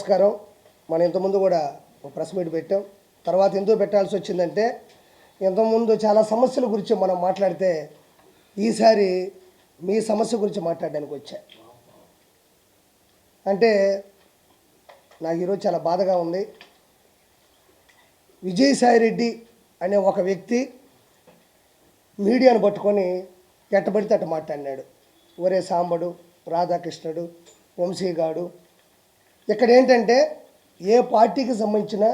నమస్కారం. మనం ఇంతకుముందు కూడా ఒక ప్రెస్ మీట్ పెట్టాం. తర్వాత ఎందుకు పెట్టాల్సి వచ్చిందంటే ఇంతకుముందు చాలా సమస్యల గురించి మనం మాట్లాడితే ఈసారి మీ సమస్య గురించి మాట్లాడడానికి వచ్చా. అంటే నాకు ఈరోజు చాలా బాధగా ఉంది. విజయసాయిరెడ్డి అనే ఒక వ్యక్తి మీడియాను పట్టుకొని ఎట్టబడితే అట్ట మాట్లాడినాడు. ఒరే సాంబడు, రాధాకృష్ణుడు, వంశీగాడు. ఇక్కడ ఏంటంటే ఏ పార్టీకి సంబంధించిన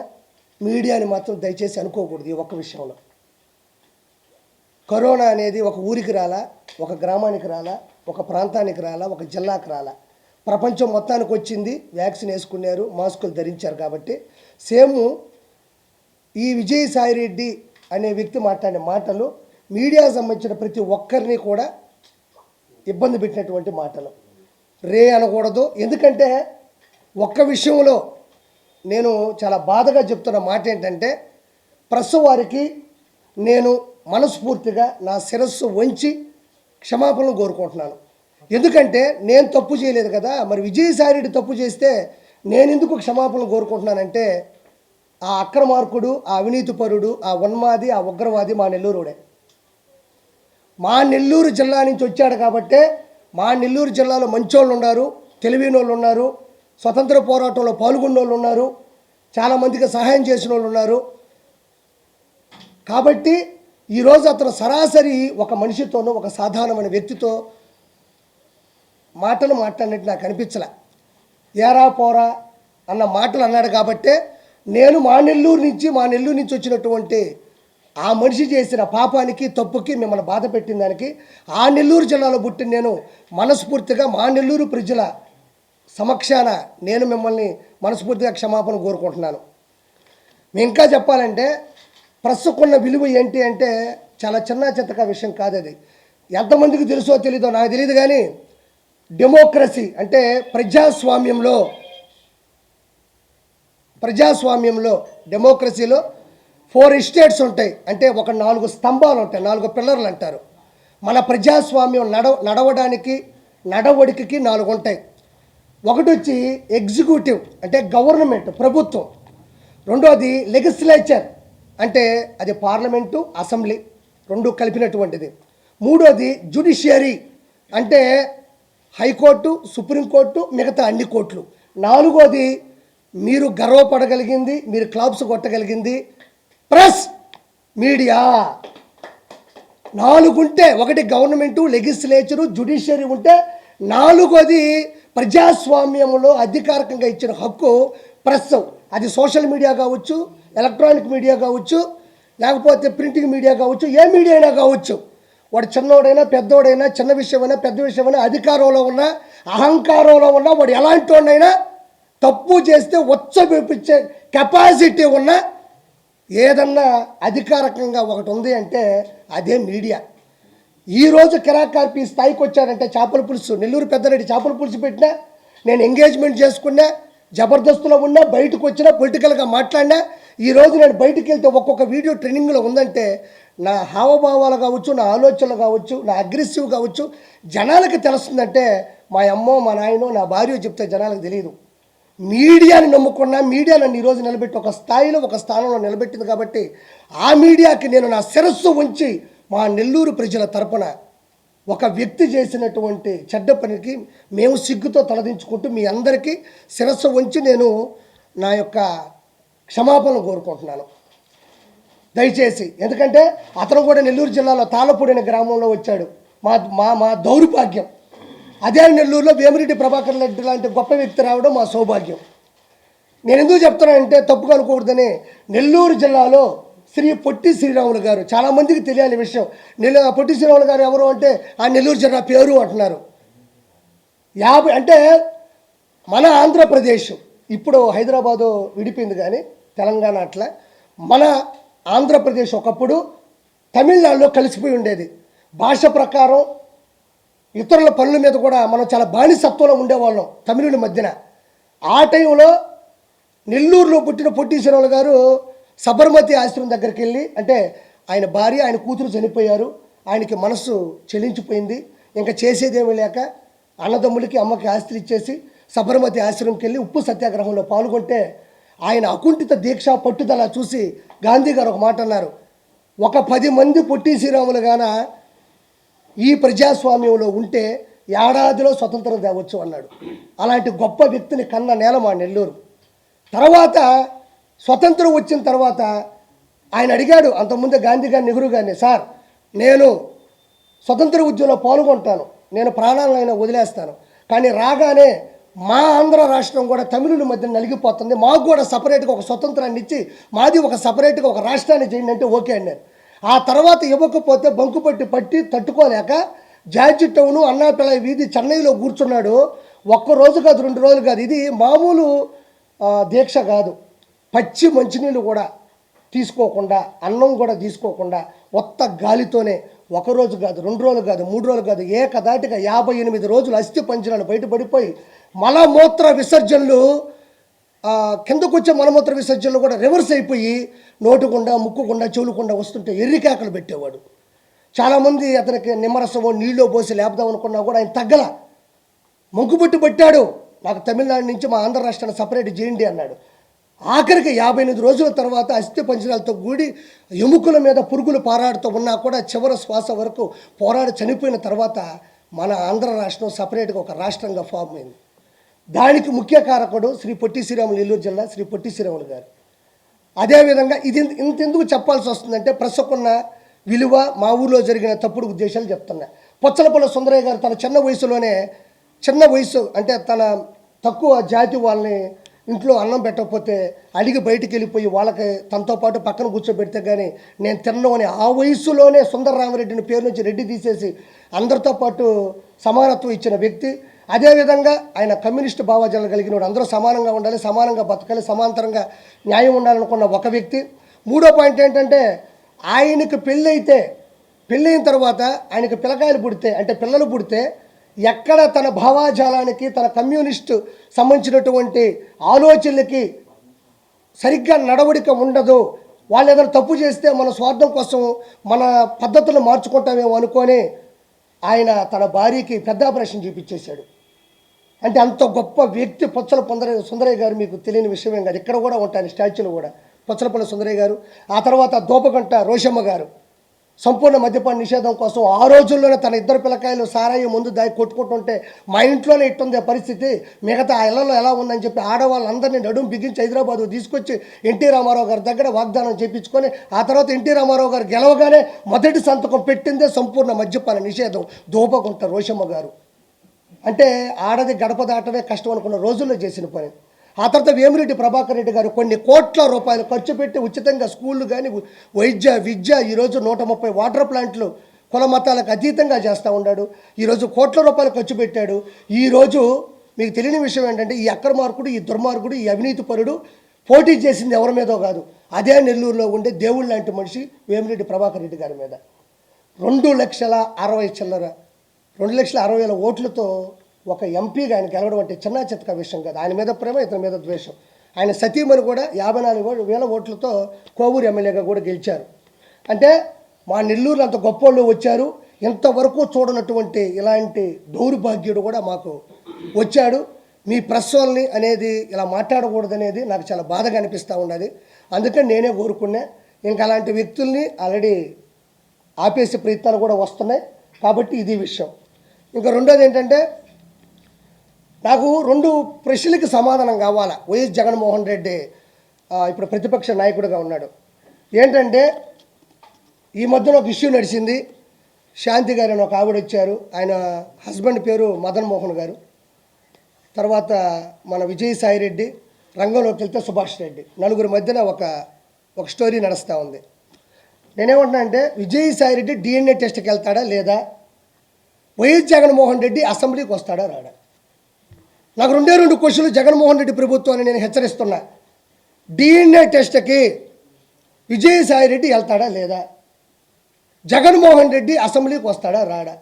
మీడియాని మాత్రం దయచేసి అనుకోకూడదు. ఈ ఒక్క విషయంలో కరోనా అనేది ఒక ఊరికి రాలా, ఒక గ్రామానికి రాలా, ఒక ప్రాంతానికి రాలా, ఒక జిల్లాకి రాలా, ప్రపంచం మొత్తానికి వచ్చింది. వ్యాక్సిన్ వేసుకున్నారు, మాస్కులు ధరించారు. కాబట్టి సేమ్ ఈ విజయసాయిరెడ్డి అనే వ్యక్తి మాట్లాడే మాటలు మీడియాకు సంబంధించిన ప్రతి ఒక్కరిని కూడా ఇబ్బంది పెట్టినటువంటి మాటలు. రే అనకూడదు. ఎందుకంటే ఒక్క విషయంలో నేను చాలా బాధగా చెప్తున్న మాట ఏంటంటే ప్రెస్ వారికి నేను మనస్ఫూర్తిగా నా శిరస్సు వంచి క్షమాపణలు కోరుకుంటున్నాను. ఎందుకంటే నేను తప్పు చేయలేదు కదా. మరి విజయసాయిరెడ్డి తప్పు చేస్తే నేను ఎందుకు క్షమాపణలు కోరుకుంటున్నానంటే ఆ అక్రమార్కుడు, ఆ అవినీతిపరుడు, ఆ ఉన్మాది, ఆ ఉగ్రవాది మా నెల్లూరుడే. మా నెల్లూరు జిల్లా నుంచి వచ్చాడు కాబట్టే మా నెల్లూరు జిల్లాలో మంచోళ్ళు ఉన్నారు, తెలివైన వాళ్ళు ఉన్నారు, స్వతంత్ర పోరాటంలో పాల్గొన్న వాళ్ళు ఉన్నారు, చాలామందికి సహాయం చేసిన వాళ్ళు ఉన్నారు. కాబట్టి ఈరోజు అతను సరాసరి ఒక మనిషితోనూ, ఒక సాధారణమైన వ్యక్తితో మాటలు మాట్లాడినట్టు నాకు అనిపించలే. ఏరా పోరా అన్న మాటలు అన్నాడు. కాబట్టే నేను మా నెల్లూరు నుంచి వచ్చినటువంటి ఆ మనిషి చేసిన పాపానికి, తప్పుకి, మిమ్మల్ని బాధ పెట్టిన దానికి ఆ నెల్లూరు జిల్లాలో పుట్టిన నేను మనస్ఫూర్తిగా మా నెల్లూరు ప్రజల సమక్షాన నేను మిమ్మల్ని మనస్ఫూర్తిగా క్షమాపణ కోరుకుంటున్నాను. ఇంకా చెప్పాలంటే ప్రస్తుకున్న విలువ ఏంటి అంటే చాలా చిన్న చిత్తక విషయం కాదు. అది ఎంతమందికి తెలుసో తెలీదో నాకు తెలియదు. కానీ డెమోక్రసీ అంటే ప్రజాస్వామ్యంలో డెమోక్రసీలో 4 ఎస్టేట్స్ ఉంటాయి. అంటే ఒక 4 స్తంభాలు ఉంటాయి, 4 పిల్లర్లు అంటారు. మన ప్రజాస్వామ్యం నడవడానికి నడవడికకి 4 ఉంటాయి. ఒకటి వచ్చి ఎగ్జిక్యూటివ్ అంటే గవర్నమెంట్, ప్రభుత్వం. రెండోది లెజిస్లేచర్ అంటే అది పార్లమెంటు, అసెంబ్లీ రెండు కలిపినటువంటిది. మూడోది జ్యుడిషియరీ అంటే హైకోర్టు, సుప్రీంకోర్టు, మిగతా అన్ని కోర్టులు. నాలుగోది మీరు గర్వపడగలిగింది, మీరు క్లాప్స్ కొట్టగలిగింది ప్రెస్, మీడియా. 4 ఉంటే ఒకటి గవర్నమెంటు, లెజిస్లేచరు, జ్యుడిషియరీ ఉంటే నాలుగోది ప్రజాస్వామ్యంలో అధికారికంగా ఇచ్చిన హక్కు ప్రెస్. అది సోషల్ మీడియా కావచ్చు, ఎలక్ట్రానిక్ మీడియా కావచ్చు, లేకపోతే ప్రింటింగ్ మీడియా కావచ్చు, ఏ మీడియా అయినా కావచ్చు. వాడు చిన్నోడైనా పెద్దోడైనా, చిన్న విషయమైనా పెద్ద విషయమైనా, అధికారంలో ఉన్నా అహంకారంలో ఉన్నా, వాడు ఎలాంటి వాడినైనా తప్పు చేస్తే ఉచ్చబెప్పించే కెపాసిటీ ఉన్న ఏదన్నా అధికారికంగా ఒకటి ఉంది అంటే అదే మీడియా. ఈరోజు కిరాకార్పి స్థాయికి వచ్చాడంటే చేపల పులుసు, నెల్లూరు పెద్దరెడ్డి చేపల పులుసు పెట్టినా, నేను ఎంగేజ్మెంట్ చేసుకున్నా, జబర్దస్తులో ఉన్నా, బయటకు వచ్చినా, పొలిటికల్గా మాట్లాడినా, ఈరోజు నేను బయటికి వెళ్తే ఒక్కొక్క వీడియో ట్రెండింగ్లో ఉందంటే నా హావభావాలు కావచ్చు, నా ఆలోచనలు కావచ్చు, నా అగ్రెసివ్ కావచ్చు జనాలకు తెలుస్తుందంటే మా అమ్మో, మా నాయనో, నా భార్య చెప్తే జనాలకు తెలియదు. మీడియాని నమ్ముకున్నా, మీడియా నన్ను ఈరోజు నిలబెట్టి ఒక స్థాయిలో, ఒక స్థానంలో నిలబెట్టింది. కాబట్టి ఆ మీడియాకి నేను నా శిరస్సు ఉంచి మా నెల్లూరు ప్రజల తరపున ఒక వ్యక్తి చేసినటువంటి చెడ్డ పనికి మేము సిగ్గుతో తలదించుకుంటూ మీ అందరికీ శిరస్సు ఉంచి నేను నా యొక్క క్షమాపణలు కోరుకుంటున్నాను దయచేసి. ఎందుకంటే అతను కూడా నెల్లూరు జిల్లాలో తాళపూడి అనే గ్రామంలో వచ్చాడు. మా దౌర్భాగ్యం. అదే నెల్లూరులో వేమిరెడ్డి ప్రభాకర్ రెడ్డి లాంటి గొప్ప వ్యక్తి రావడం మా సౌభాగ్యం. నేను ఎందుకు చెప్తున్నానంటే తప్పుగా అనుకోకూడదని. నెల్లూరు జిల్లాలో శ్రీ పొట్టి శ్రీరాములు గారు, చాలామందికి తెలియాలి విషయం. పొట్టి శ్రీరాములు గారు ఎవరు అంటే ఆ నెల్లూరు జిల్లా పేరు అంటున్నారు. అంటే మన ఆంధ్రప్రదేశ్ ఇప్పుడు హైదరాబాదు విడిపోయింది, కానీ తెలంగాణ అట్లా మన ఆంధ్రప్రదేశ్ ఒకప్పుడు తమిళనాడులో కలిసిపోయి ఉండేది. భాష ప్రకారం ఇతరుల పనుల మీద కూడా మనం చాలా బానిసత్వంలో ఉండేవాళ్ళం తమిళుల మధ్యన. ఆ టైంలో నెల్లూరులో పుట్టిన పొట్టి శ్రీరాములు గారు సబర్మతి ఆశ్రమం దగ్గరికి వెళ్ళి, అంటే ఆయన భార్య, ఆయన కూతురు చనిపోయారు, ఆయనకి మనస్సు చెలించిపోయింది, ఇంకా చేసేదేమీ లేక అన్నదమ్ములకి, అమ్మకి ఆస్తులు ఇచ్చేసి సబర్మతి ఆశ్రమంకి వెళ్ళి ఉప్పు సత్యాగ్రహంలో పాల్గొంటే ఆయన అకుంఠిత దీక్ష పట్టుదల చూసి గాంధీ గారు ఒక మాట అన్నారు, ఒక 10 మంది పొట్టి శ్రీరాములు గాన ఈ ప్రజాస్వామ్యంలో ఉంటే ఏడాదిలో స్వతంత్రం తేవచ్చు అన్నాడు. అలాంటి గొప్ప వ్యక్తిని కన్న నేల మా నెల్లూరు. తర్వాత స్వతంత్రం వచ్చిన తర్వాత ఆయన అడిగాడు అంతకుముందే గాంధీ గారిని, నెహ్రూ గారిని, సార్ నేను స్వతంత్ర ఉద్యమంలో పాల్గొంటాను, నేను ప్రాణాలైనా వదిలేస్తాను, కానీ రాగానే మా ఆంధ్ర రాష్ట్రం కూడా తమిళుల మధ్య నలిగిపోతుంది, మాకు కూడా సపరేట్గా ఒక స్వతంత్రాన్ని ఇచ్చి మాది ఒక సపరేట్గా ఒక రాష్ట్రాన్ని చేయండి అంటే ఓకే అన్నారు. ఆ తర్వాత ఇవ్వకపోతే బంకుపట్టి తట్టుకోలేక జార్జి టౌను అన్నాపిల్లై వీధి చెన్నైలో కూర్చున్నాడు. ఒక్కరోజు కాదు, 2 రోజులు కాదు, ఇది మామూలు దీక్ష కాదు. పచ్చి మంచినీళ్ళు కూడా తీసుకోకుండా, అన్నం కూడా తీసుకోకుండా, ఒత్త గాలితోనే 1 రోజు కాదు, 2 రోజులు కాదు, 3 రోజులు కాదు, ఏకదాటిగా 58 రోజులు అస్థి పంజరాలు బయటపడిపోయి మలమూత్ర విసర్జనలు, కిందకు వచ్చే మలమూత్ర విసర్జనలు కూడా రివర్స్ అయిపోయి నోటుకుండా, ముక్కుకుండా, చెవులుకుండా వస్తుంటే ఎర్రికేకలు పెట్టేవాడు. చాలామంది అతనికి నిమ్మరసమో నీళ్ళో పోసి లేపుదాం అనుకున్నా కూడా ఆయన తగ్గల, మొగ్గుబుట్టు పట్టాడు, నాకు తమిళనాడు నుంచి మా ఆంధ్ర రాష్ట్రాన్ని సపరేట్ చేయండి అన్నాడు. ఆఖరికి 58 రోజుల తర్వాత అస్థి పంజరాలతో కూడి ఎముకల మీద పురుగులు పారాడుతూ ఉన్నా కూడా చివరి శ్వాస వరకు పోరాడి చనిపోయిన తర్వాత మన ఆంధ్ర రాష్ట్రం సపరేట్గా ఒక రాష్ట్రంగా ఫామ్ అయింది. దానికి ముఖ్య కారకుడు శ్రీ పొట్టి శ్రీరాములు, నెల్లూరు జిల్లా శ్రీ పొట్టి శ్రీరాములు గారు. అదేవిధంగా ఇది ఇంతెందుకు చెప్పాల్సి వస్తుందంటే ప్రస్తుకున్న విలువ, మా ఊళ్ళో జరిగిన తప్పుడు ఉద్దేశాలు చెప్తున్నా. పొచ్చలపల్లి సుందరయ్య గారు తన చిన్న వయసు అంటే తన తక్కువ జాతి వాళ్ళని ఇంట్లో అన్నం పెట్టకపోతే అడిగి బయటికి వెళ్ళిపోయి వాళ్ళకి తనతో పాటు పక్కన కూర్చోబెడితే కానీ నేను తిన్నాను అని ఆ వయసులోనే సుందరరామరెడ్డిని పేరు నుంచి రెడ్డి తీసేసి అందరితో పాటు సమానత్వం ఇచ్చిన వ్యక్తి. అదేవిధంగా ఆయన కమ్యూనిస్టు భావజాలను కలిగినవాడు, అందరూ సమానంగా ఉండాలి, సమానంగా బతకాలి, సమాంతరంగా న్యాయం ఉండాలనుకున్న ఒక వ్యక్తి. 3వ పాయింట్ ఏంటంటే ఆయనకు పెళ్ళైన తర్వాత ఆయనకు పిల్లలు పుడితే ఎక్కడ తన భావాజాలానికి, తన కమ్యూనిస్టు సంబంధించినటువంటి ఆలోచనలకి సరిగ్గా నడవడిక ఉండదు, వాళ్ళు ఏదైనా తప్పు చేస్తే మన స్వార్థం కోసం మన పద్ధతులు మార్చుకుంటామేమో అనుకొని ఆయన తన భార్యకి పెద్ద ఆపరేషన్ చేయించేశాడు. అంటే అంత గొప్ప వ్యక్తి సుందరయ్య గారు. మీకు తెలియని విషయమేం కాదు, ఇక్కడ కూడా ఉంటాయి స్టాచ్యూలు కూడా. పొచ్చలపల్లి సుందరయ్య గారు, ఆ తర్వాత దోపగంట రోషమ్మ గారు సంపూర్ణ మద్యపాన నిషేధం కోసం ఆ రోజుల్లోనే తన 2 పిల్లకాయలు సారాయి ముందు దాగి కొట్టుకుంటుంటే మా ఇంట్లోనే ఇట్టుంది పరిస్థితి, మిగతా ఆ ఇళ్లలో ఎలా ఉందని చెప్పి ఆడవాళ్ళందరినీ నడుము బిగించి హైదరాబాద్ తీసుకొచ్చి ఎన్టీ రామారావు గారి దగ్గర వాగ్దానం చేయించుకొని ఆ తర్వాత ఎన్టీ రామారావు గారు గెలవగానే మొదటి సంతకం పెట్టిందే సంపూర్ణ మద్యపాన నిషేధం దోపగుంట రోషమ్మ గారు. అంటే ఆడది గడప దాటమే కష్టం అనుకున్న రోజుల్లో చేసిన పని. ఆ తర్వాత వేమిరెడ్డి ప్రభాకర్ రెడ్డి గారు కొన్ని కోట్ల రూపాయలు ఖర్చు పెట్టి ఉచితంగా స్కూళ్ళు కానీ, వైద్య, విద్య, ఈరోజు 130 వాటర్ ప్లాంట్లు కుల మతాలకు అతీతంగా చేస్తూ ఉన్నాడు. ఈరోజు కోట్ల రూపాయలు ఖర్చు పెట్టాడు. ఈరోజు మీకు తెలియని విషయం ఏంటంటే ఈ అక్రమార్కుడు, ఈ దుర్మార్గుడు, ఈ అవినీతి పరుడు పోటీ చేసింది ఎవరి మీదో కాదు, అదే నెల్లూరులో ఉండే దేవుళ్ళ లాంటి మనిషి వేమిరెడ్డి ప్రభాకర్ రెడ్డి గారి మీద 2,60,000 ఓట్లతో ఒక ఎంపీగా ఆయన గెలవడం అంటే చిన్న చితక విషయం కాదు. ఆయన మీద ప్రేమ, ఇతని మీద ద్వేషం. ఆయన సతీమణి కూడా 54,000 ఓట్లతో కోవూరు ఎమ్మెల్యేగా కూడా గెలిచారు. అంటే మా నెల్లూరు అంత గొప్పోళ్ళు వచ్చారు, ఇంతవరకు చూడనటువంటి ఇలాంటి దౌర్భాగ్యుడు కూడా మాకు వచ్చాడు. మీ ప్రెస్ వాళ్ళని అనేది ఇలా మాట్లాడకూడదనేది నాకు చాలా బాధగా అనిపిస్తూ ఉన్నది. అందుకని నేనే కోరుకున్నా. ఇంకా అలాంటి వ్యక్తుల్ని ఆల్రెడీ ఆపేసే ప్రయత్నాలు కూడా వస్తున్నాయి. కాబట్టి ఇది విషయం. ఇంకా రెండోది ఏంటంటే నాకు 2 ప్రశ్నలకి సమాధానం కావాలా. వైఎస్ జగన్మోహన్ రెడ్డి ఇప్పుడు ప్రతిపక్ష నాయకుడిగా ఉన్నాడు. ఏంటంటే ఈ మధ్యన ఒక ఇష్యూ నడిచింది. శాంతి గారు అని ఒక ఆవిడ వచ్చారు, ఆయన హస్బెండ్ పేరు మదన్ మోహన్ గారు. తర్వాత మన విజయసాయి రెడ్డి, రంగంలోకి వెళ్తే సుభాష్ రెడ్డి, నలుగురి మధ్యన ఒక స్టోరీ నడుస్తూ ఉంది. నేనేమంటున్నా అంటే విజయసాయి రెడ్డి DNA టెస్ట్కి వెళ్తాడా లేదా, వైఎస్ జగన్మోహన్ రెడ్డి అసెంబ్లీకి వస్తాడా రాడా? నాకు 2 క్వశ్చన్లు జగన్మోహన్ రెడ్డి ప్రభుత్వాన్ని నేను హెచ్చరిస్తున్నా. DNA టెస్ట్కి విజయసాయి రెడ్డి వెళ్తాడా లేదా, జగన్మోహన్ రెడ్డి అసెంబ్లీకి వస్తాడా రాడా?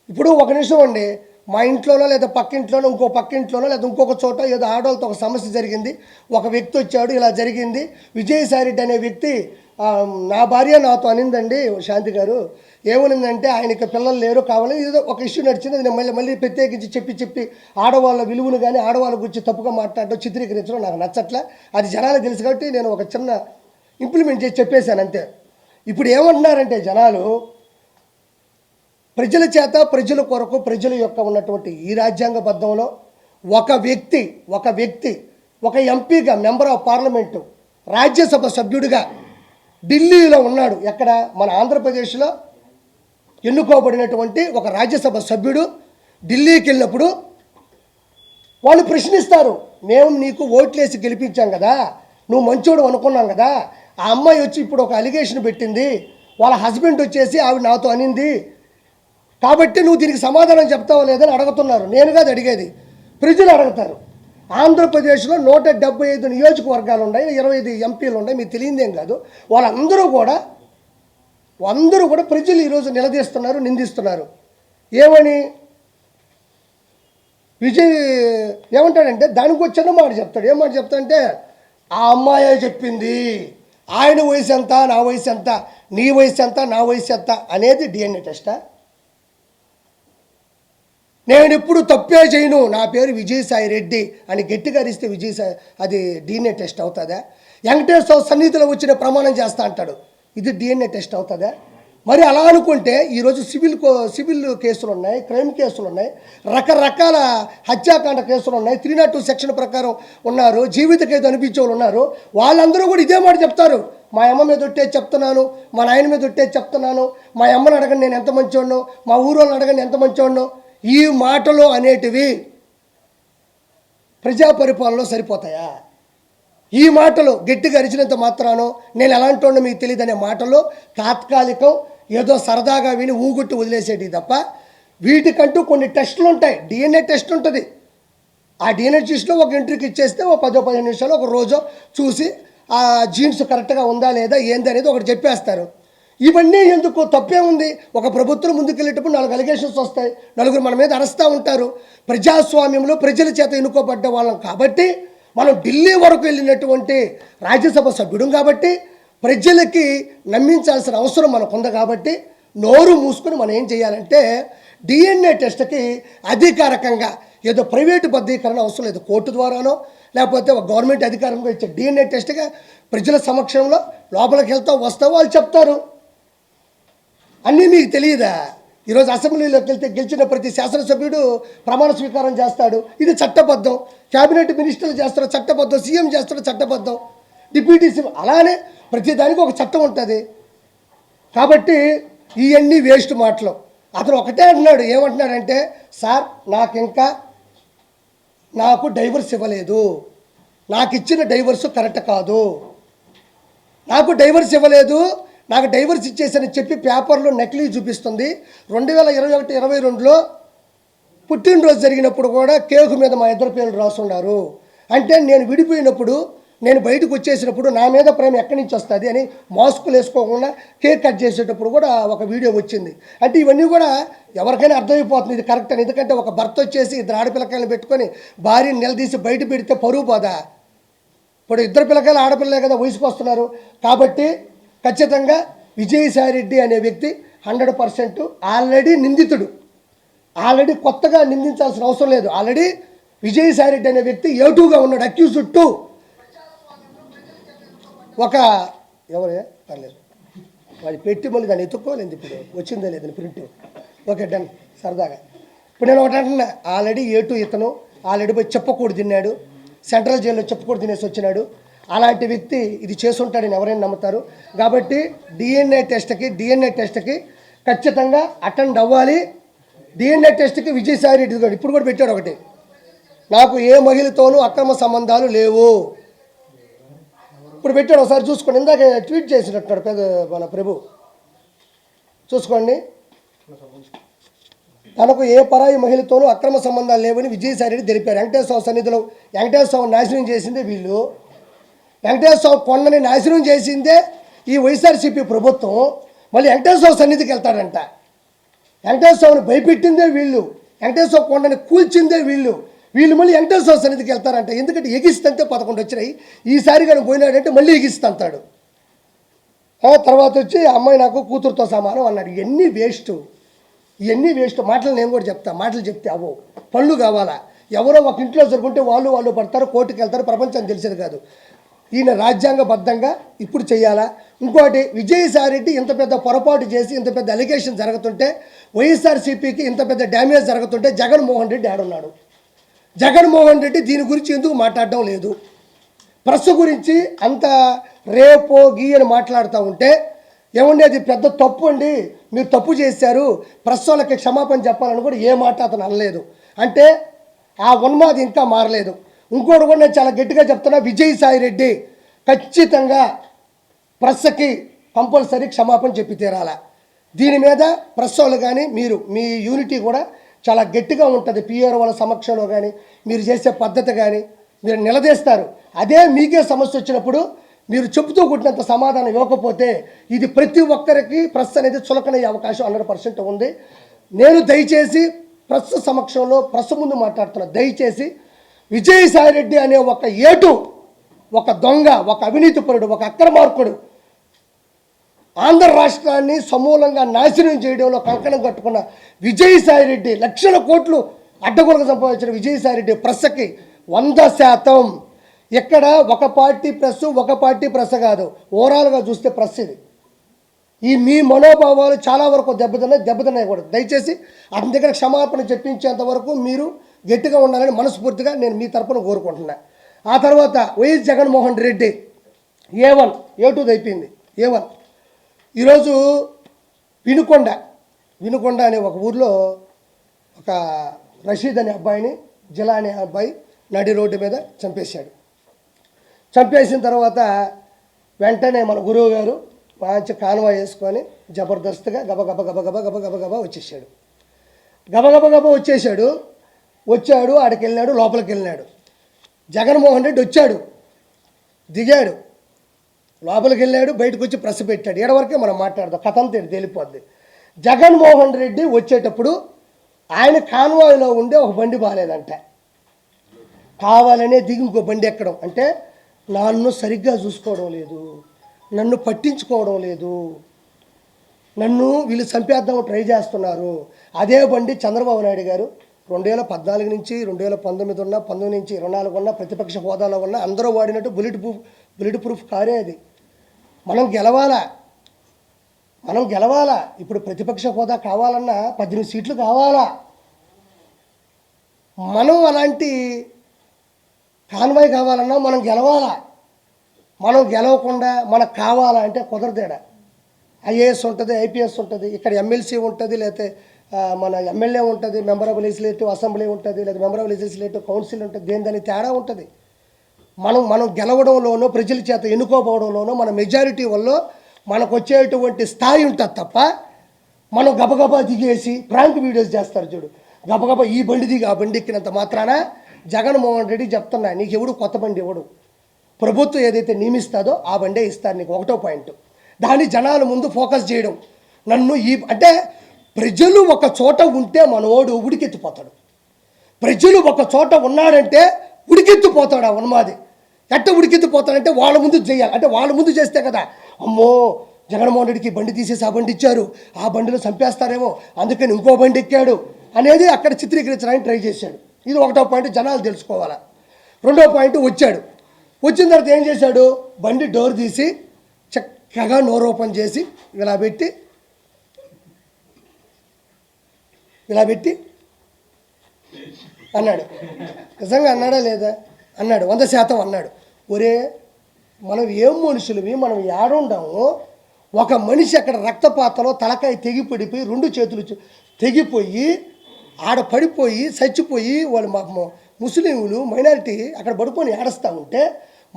ఇప్పుడు ఒక నిమిషం అండి, మా ఇంట్లోనో లేదా పక్కింట్లోనో ఇంకో పక్కింట్లోనో లేదా ఇంకొక చోట ఏదో ఆడవాళ్ళతో ఒక సమస్య జరిగింది, ఒక వ్యక్తి వచ్చాడు, ఇలా జరిగింది, విజయసాయి రెడ్డి అనే వ్యక్తి నా భార్య నాతో అనిందండి శాంతి గారు, ఏమనిందంటే ఆయనకి పిల్లలు లేరు కావాలి, ఏదో ఒక ఇష్యూ నడిచింది. నేను మళ్ళీ ప్రత్యేకించి చెప్పి ఆడవాళ్ళ విలువను కానీ ఆడవాళ్ళ గురించి తప్పుగా మాట్లాడడం చిత్రీకరించడం నాకు నచ్చట్లే. అది జనాలకు తెలుసు కాబట్టి నేను ఒక చిన్న ఇంప్లిమెంట్ చేసి చెప్పేశాను అంతే. ఇప్పుడు ఏమంటున్నారంటే జనాలు, ప్రజల చేత ప్రజల కొరకు ప్రజల యొక్క ఉన్నటువంటి ఈ రాజ్యాంగబద్ధంలో ఒక వ్యక్తి ఒక ఎంపీగా, మెంబర్ ఆఫ్ పార్లమెంటు, రాజ్యసభ సభ్యుడిగా ఢిల్లీలో ఉన్నాడు. ఎక్కడ? మన ఆంధ్రప్రదేశ్లో ఎన్నుకోబడినటువంటి ఒక రాజ్యసభ సభ్యుడు ఢిల్లీకి వెళ్ళినప్పుడు వాళ్ళు ప్రశ్నిస్తారు, మేము నీకు ఓట్లేసి గెలిపించాం కదా, నువ్వు మంచోడు అనుకున్నాం కదా, ఆ అమ్మాయి వచ్చి ఇప్పుడు ఒక అలిగేషన్ పెట్టింది, వాళ్ళ హస్బెండ్ వచ్చేసి ఆవిడ నాతో అనింది, కాబట్టి నువ్వు దీనికి సమాధానం చెప్తావో లేదని అడుగుతున్నారు. నేను కాదు అడిగేది, ప్రజలు అడుగుతారు. ఆంధ్రప్రదేశ్లో 175 నియోజకవర్గాలు ఉన్నాయి, 25 ఎంపీలు ఉన్నాయి, మీకు తెలియదేం కాదు. వాళ్ళందరూ కూడా ప్రజలు ఈరోజు నిలదీస్తున్నారు, నిందిస్తున్నారు. ఏమని? విజయ్ ఏమంటాడంటే దానికి ఒక చిన్న మాట చెప్తాడు. ఏం మాట చెప్తాడంటే, ఆ అమ్మాయే చెప్పింది, ఆయన వయసు ఎంత, నా వయసు ఎంత, నీ వయసు ఎంత, నా వయసు ఎంత అనేది డిఎన్ఏ టెస్టా? నేను ఎప్పుడు తప్పే చేయను, నా పేరు విజయసాయి రెడ్డి అని గట్టిగా అరిస్తే విజయసాయి అది డిఎన్ఏ టెస్ట్ అవుతుందా? వెంకటేశ్వర సన్నిధిలో వచ్చిన ప్రమాణం చేస్తా అంటాడు, ఇది డిఎన్ఏ టెస్ట్ అవుతుందా? మరి అలా అనుకుంటే ఈరోజు సివిల్ కేసులు ఉన్నాయి, క్రైమ్ కేసులు ఉన్నాయి, రకరకాల హత్యాకాండ కేసులు ఉన్నాయి, 302 సెక్షన్ ప్రకారం ఉన్నారు, జీవిత ఖైదు అనిపించే వాళ్ళు ఉన్నారు. వాళ్ళందరూ కూడా ఇదే మాట చెప్తారు, మా అమ్మ మీద ఒట్టేసి చెప్తున్నాను, మా నాయన మీద ఒట్టేసి చెప్తున్నాను, మా అమ్మని అడగండి నేను ఎంత మంచివాడినో, మా ఊరోళ్ళని అడగండి ఎంత మంచివాడినో. ఈ మాటలు అనేటివి ప్రజా పరిపాలనలో సరిపోతాయా? ఈ మాటలు గట్టిగా అరిచినంత మాత్రానో నేను ఎలాంటి వాడినో మీకు తెలియదు అనే మాటలు తాత్కాలికం, ఏదో సరదాగా విని ఊగుట్టు వదిలేసేటి తప్ప వీటికంటూ కొన్ని టెస్టులు ఉంటాయి. డిఎన్ఏ టెస్ట్ ఉంటుంది. ఆ డిఎన్ఏ టెస్ట్లో ఒక ఎంట్రీకి ఇచ్చేస్తే ఒక 10-15 నిమిషాలు ఒక రోజు చూసి ఆ జీన్స్ కరెక్ట్గా ఉందా లేదా ఏంది అనేది ఒకటి చెప్పేస్తారు. ఇవన్నీ ఎందుకు? తప్పే ఉంది. ఒక ప్రభుత్వం ముందుకెళ్ళేటప్పుడు 4 అలిగేషన్స్ వస్తాయి, నలుగురు మన మీద అరుస్తూ ఉంటారు. ప్రజాస్వామ్యంలో ప్రజల చేత ఎన్నుకోబడ్డ వాళ్ళం కాబట్టి, మనం ఢిల్లీ వరకు వెళ్ళినటువంటి రాజ్యసభ సభ్యుడు కాబట్టి, ప్రజలకి నమ్మించాల్సిన అవసరం మనకు ఉంది కాబట్టి, నోరు మూసుకొని మనం ఏం చేయాలంటే డిఎన్ఏ టెస్ట్కి అధికారికంగా ఏదో ప్రైవేటు బద్దీకరణ అవసరం లేదు, కోర్టు ద్వారానో లేకపోతే ఒక గవర్నమెంట్ అధికారంగా ఇచ్చే డిఎన్ఏ టెస్ట్గా ప్రజల సమక్షంలో లోపలికి వెళ్తావు వస్తావు, వాళ్ళు చెప్తారు. అన్నీ మీకు తెలియదా? ఈరోజు అసెంబ్లీలోకి వెళ్తే గెలిచిన ప్రతి శాసనసభ్యుడు ప్రమాణ స్వీకారం చేస్తాడు, ఇది చట్టబద్ధం. క్యాబినెట్ మినిస్టర్లు చేస్తారు చట్టబద్ధం, సీఎం చేస్తాడు చట్టబద్ధం, డిప్యూటీ సీఎం, అలానే ప్రతిదానికి ఒక చట్టం ఉంటుంది. కాబట్టి ఇవన్నీ వేస్ట్ మాటలు. అతను ఒకటే అంటున్నాడు, ఏమంటున్నాడంటే, సార్ నాకు డైవర్స్ ఇవ్వలేదు, నాకు ఇచ్చిన డైవర్స్ కరెక్ట్ కాదు, నాకు డైవర్స్ ఇవ్వలేదు, నాకు డైవర్స్ ఇచ్చేసని చెప్పి పేపర్లో నకిలీ చూపిస్తుంది. 2021-22లో పుట్టినరోజు జరిగినప్పుడు కూడా కేకు మీద మా ఇద్దరు పేర్లు రాసున్నారు. అంటే నేను విడిపోయినప్పుడు, నేను బయటకు వచ్చేసినప్పుడు నా మీద ప్రేమ ఎక్కడి నుంచి వస్తుంది అని మాస్కులు వేసుకోకుండా కేక్ కట్ చేసేటప్పుడు కూడా ఒక వీడియో వచ్చింది. అంటే ఇవన్నీ కూడా ఎవరికైనా అర్థమైపోతుంది ఇది కరెక్ట్ అని. ఎందుకంటే ఒక భర్త వచ్చేసి 2 ఆడపిల్లకాయలను పెట్టుకొని భార్యని నిలదీసి బయట పెడితే పరువు పోదా? ఇప్పుడు 2 పిల్లకాయలు ఆడపిల్లలే కదా వయసుకు వస్తున్నారు. కాబట్టి ఖచ్చితంగా విజయసాయి రెడ్డి అనే వ్యక్తి 100% ఆల్రెడీ నిందితుడు. ఆల్రెడీ కొత్తగా నిందించాల్సిన అవసరం లేదు. ఆల్రెడీ విజయసాయి రెడ్డి అనే వ్యక్తి A2గా ఉన్నాడు, అక్యూజ్డ్ 2. ఒక ఎవరే పర్లేదు వాడి పెట్టి మళ్ళీ దాన్ని ఎత్తుక్కోలేదు, ఇప్పుడు వచ్చిందో లేదని ప్రింట్. ఓకే డన్, సరదాగా. ఇప్పుడు నేను ఒకటి అంటున్నా, ఆల్రెడీ A2 ఇతను ఆల్రెడీ పోయి చెప్పకూడదు తిన్నాడు, సెంట్రల్ జైల్లో చెప్పకూడదు తినేసి వచ్చినాడు. అలాంటి వ్యక్తి ఇది చేసుంటాడని ఎవరైనా నమ్ముతారు. కాబట్టి డిఎన్ఏ టెస్ట్కి ఖచ్చితంగా అటెండ్ అవ్వాలి. డిఎన్ఏ టెస్ట్కి విజయసాయి రెడ్డి ఇప్పుడు కూడా పెట్టాడు ఒకటి, నాకు ఏ మహిళతోనూ అక్రమ సంబంధాలు లేవు. ఇప్పుడు పెట్టాడు, ఒకసారి చూసుకోండి. ఇందాక ట్వీట్ చేసినట్టున్నాడు మన ప్రభు, చూసుకోండి. తనకు ఏ పరాయి మహిళతోనూ అక్రమ సంబంధాలు లేవని విజయసాయి రెడ్డి తెలిపారు. వెంకటేశ్వర సన్నిధిలో వెంకటేశ్వర నాశనం చేసిందే వీళ్ళు, వెంకటేశ్వర కొండని నాశనం చేసిందే ఈ వైఎస్ఆర్సీపీ ప్రభుత్వం. మళ్ళీ వెంకటేశ్వర సన్నిధికి వెళ్తాడంట. వెంకటేశ్వరని భయపెట్టిందే వీళ్ళు, వెంకటేశ్వర కొండని కూల్చిందే వీళ్ళు మళ్ళీ వెంకటేశ్వర సన్నిధికి వెళ్తారంట. ఎందుకంటే ఎగిస్తంటే 11 వచ్చినాయి, ఈసారి కానీ పోయినాడంటే మళ్ళీ ఎగిస్తంటాడు. తర్వాత వచ్చి అమ్మాయి నాకు కూతురుతో సమానం అన్నాడు. ఇవన్నీ వేస్ట్ మాటలు నేను కూడా చెప్తా. మాటలు చెప్తే అవో పనులు కావాలా. ఎవరో ఒక ఇంట్లో జరుగుంటే వాళ్ళు పడతారు, కోర్టుకు వెళ్తారు, ప్రపంచానికి తెలిసేది కాదు. ఈయన రాజ్యాంగబద్ధంగా ఇప్పుడు చేయాలా. ఇంకోటి, విజయసాయిరెడ్డి ఇంత పెద్ద పొరపాటు చేసి ఇంత పెద్ద అలిగేషన్ జరుగుతుంటే, వైఎస్ఆర్సీపీకి ఇంత పెద్ద డ్యామేజ్ జరుగుతుంటే జగన్మోహన్ రెడ్డి ఆడున్నాడు. జగన్మోహన్ రెడ్డి దీని గురించి ఎందుకు మాట్లాడడం లేదు? ప్రెస్ గురించి అంత రేపో గీయని మాట్లాడుతూ ఉంటే, ఏమండి అది పెద్ద తప్పు అండి, మీరు తప్పు చేశారు, ప్రెస్ వాళ్ళకి క్షమాపణ చెప్పాలని కూడా ఏ మాట అతను అనలేదు. అంటే ఆ ఉన్మాది ఇంకా మారలేదు. ఇంకోటి కూడా నేను చాలా గట్టిగా చెప్తున్నా, విజయసాయిరెడ్డి ఖచ్చితంగా ప్రెస్కి కంపల్సరీ క్షమాపణ చెప్పి తీరాల. దీని మీద ప్రెస్ వాళ్ళు కానీ మీరు మీ యూనిటీ కూడా చాలా గట్టిగా ఉంటుంది. పిఆర్ వాళ్ళ సమక్షంలో కానీ మీరు చేసే పద్ధతి కానీ మీరు నిలదీస్తారు. అదే మీకే సమస్య వచ్చినప్పుడు మీరు చెబుతూ కొట్టినంత సమాధానం ఇవ్వకపోతే ఇది ప్రతి ఒక్కరికి ప్రెస్ అనేది చులకనయ్యే అవకాశం 100% ఉంది. నేను దయచేసి ప్రెస్ సమక్షంలో ప్రెస్ ముందు మాట్లాడుతున్నా, దయచేసి విజయసాయిరెడ్డి అనే ఒక ఏటు, ఒక దొంగ, ఒక అవినీతిపరుడు, ఒక అక్రమార్కుడు ఆంధ్ర రాష్ట్రాన్ని సమూలంగా నాశనం చేయడంలో కంకణం కట్టుకున్న విజయసాయిరెడ్డి, లక్షల కోట్లు అడ్డగోలుగా సంపాదించిన విజయసాయిరెడ్డి ప్రెస్కి 100% ఇక్కడ ఒక పార్టీ ప్రెస్ కాదు, ఓవరాల్గా చూస్తే ప్రెస్ ఇది. ఈ మీ మనోభావాలు చాలా వరకు దెబ్బతిన్నాయి కూడా. దయచేసి అతని దగ్గర క్షమాపణ చెప్పించేంత వరకు మీరు గట్టిగా ఉండాలని మనస్ఫూర్తిగా నేను మీ తరపున కోరుకుంటున్నా. ఆ తర్వాత YS Jaganmohan Reddy A1 A2 అయిపోయింది. A1 ఈరోజు వినుకొండ అనే ఒక ఊర్లో ఒక రషీద్ అనే అబ్బాయిని, జిలా అనే అబ్బాయి నడి రోడ్డు మీద చంపేశాడు. చంపేసిన తర్వాత వెంటనే మన గురువు గారు మంచి కాన్వాయ్ వేసుకొని జబర్దస్త్గా గబగబ వచ్చాడు. ఆడికి వెళ్ళాడు, లోపలికి వెళ్ళినాడు. జగన్మోహన్ రెడ్డి వచ్చాడు, దిగాడు, లోపలికి వెళ్ళాడు, బయటకు వచ్చి ప్రెస్ పెట్టాడు. ఏడవరకే మనం మాట్లాడదాం, కథ అంతా తేలిపోద్ది. జగన్మోహన్ రెడ్డి వచ్చేటప్పుడు ఆయన కాన్వాయ్లో ఉండే ఒక బండి బాగాలేదంట, కావాలనే దిగి ఇంకో బండి ఎక్కడం. అంటే నన్ను సరిగ్గా చూసుకోవడం లేదు, నన్ను పట్టించుకోవడం లేదు, నన్ను వీళ్ళు చంపేద్దాం ట్రై చేస్తున్నారు. అదే బండి చంద్రబాబు నాయుడు గారు 2014 నుంచి 2019 ఉన్న, 19 నుంచి 24 ఉన్న, ప్రతిపక్ష హోదాలో ఉన్న అందరూ వాడినట్టు బుల్లెట్ ప్రూఫ్ కారే అది. మనం గెలవాలా. ఇప్పుడు ప్రతిపక్ష హోదా కావాలన్నా 18 సీట్లు కావాలా. మనం అలాంటి కాన్వాయ్ కావాలన్నా మనం గెలవాలా. మనం గెలవకుండా మనకు కావాలా అంటే కుదరదేడా. ఐఏఎస్ ఉంటుంది, ఐపీఎస్ ఉంటుంది, ఇక్కడ ఎమ్మెల్సీ ఉంటుంది, లేకపోతే మన ఎమ్మెల్యే ఉంటుంది, మెంబర్ ఆఫ్ లెజిస్లేటివ్ అసెంబ్లీ ఉంటుంది, లేదా మెంబర్ ఆఫ్ లెజిస్లేటివ్ కౌన్సిల్ ఉంటుంది. దాని తేడా ఉంటుంది. మనం గెలవడంలోనో, ప్రజల చేత ఎన్నుకోపోవడంలోనో, మన మెజారిటీ వల్ల మనకు వచ్చేటువంటి స్థాయి ఉంటుంది తప్ప, మనం గబగబా దిగేసి ప్రాంక్ వీడియోస్ చేస్తారు చూడు, గబగబా ఈ బండి దిగి ఆ బండి ఎక్కినంత మాత్రాన జగన్మోహన్ రెడ్డి చెప్తున్నా, నీకు ఎవడు కొత్త బండి ఎవడు, ప్రభుత్వం ఏదైతే నియమిస్తుందో ఆ బండే ఇస్తారు నీకు. ఒకటో పాయింట్, దాన్ని జనాల ముందు ఫోకస్ చేయడం. నన్ను అంటే ప్రజలు ఒక చోట ఉంటే మనోడు ఉడికెత్తిపోతాడు. ప్రజలు ఒక చోట ఉన్నాడంటే ఉడికెత్తిపోతాడు ఆ ఉన్మాది. ఎట్ట ఉడికెత్తిపోతాడంటే వాళ్ళ ముందు చేయాలి. అంటే వాళ్ళ ముందు చేస్తే కదా, అమ్మో జగన్మోహన్ రెడ్డికి బండి తీసేసి ఆ బండి ఇచ్చారు, ఆ బండిలో చంపేస్తారేమో అందుకని ఇంకో బండి ఎక్కాడు అనేది అక్కడ చిత్రీకరించడానికి ట్రై చేశాడు. ఇది ఒకటో పాయింట్, జనాలు తెలుసుకోవాలా. రెండో పాయింట్, వచ్చిన తర్వాత ఏం చేశాడు, బండి డోర్ తీసి చక్కగా నోరు ఓపెన్ చేసి ఇలా పెట్టి అన్నాడు. నిజంగా అన్నాడా లేదా? అన్నాడు, 100% అన్నాడు. ఒరే మనం ఏం మనుషులవి, మనం ఏడుండాము. ఒక మనిషి అక్కడ రక్తపాతలో తలకాయ తెగిపడిపోయి 2 చేతులు తెగిపోయి ఆడ పడిపోయి చచ్చిపోయి వాళ్ళు ముస్లింలు మైనారిటీ అక్కడ పడుకొని ఏడుస్తూ ఉంటే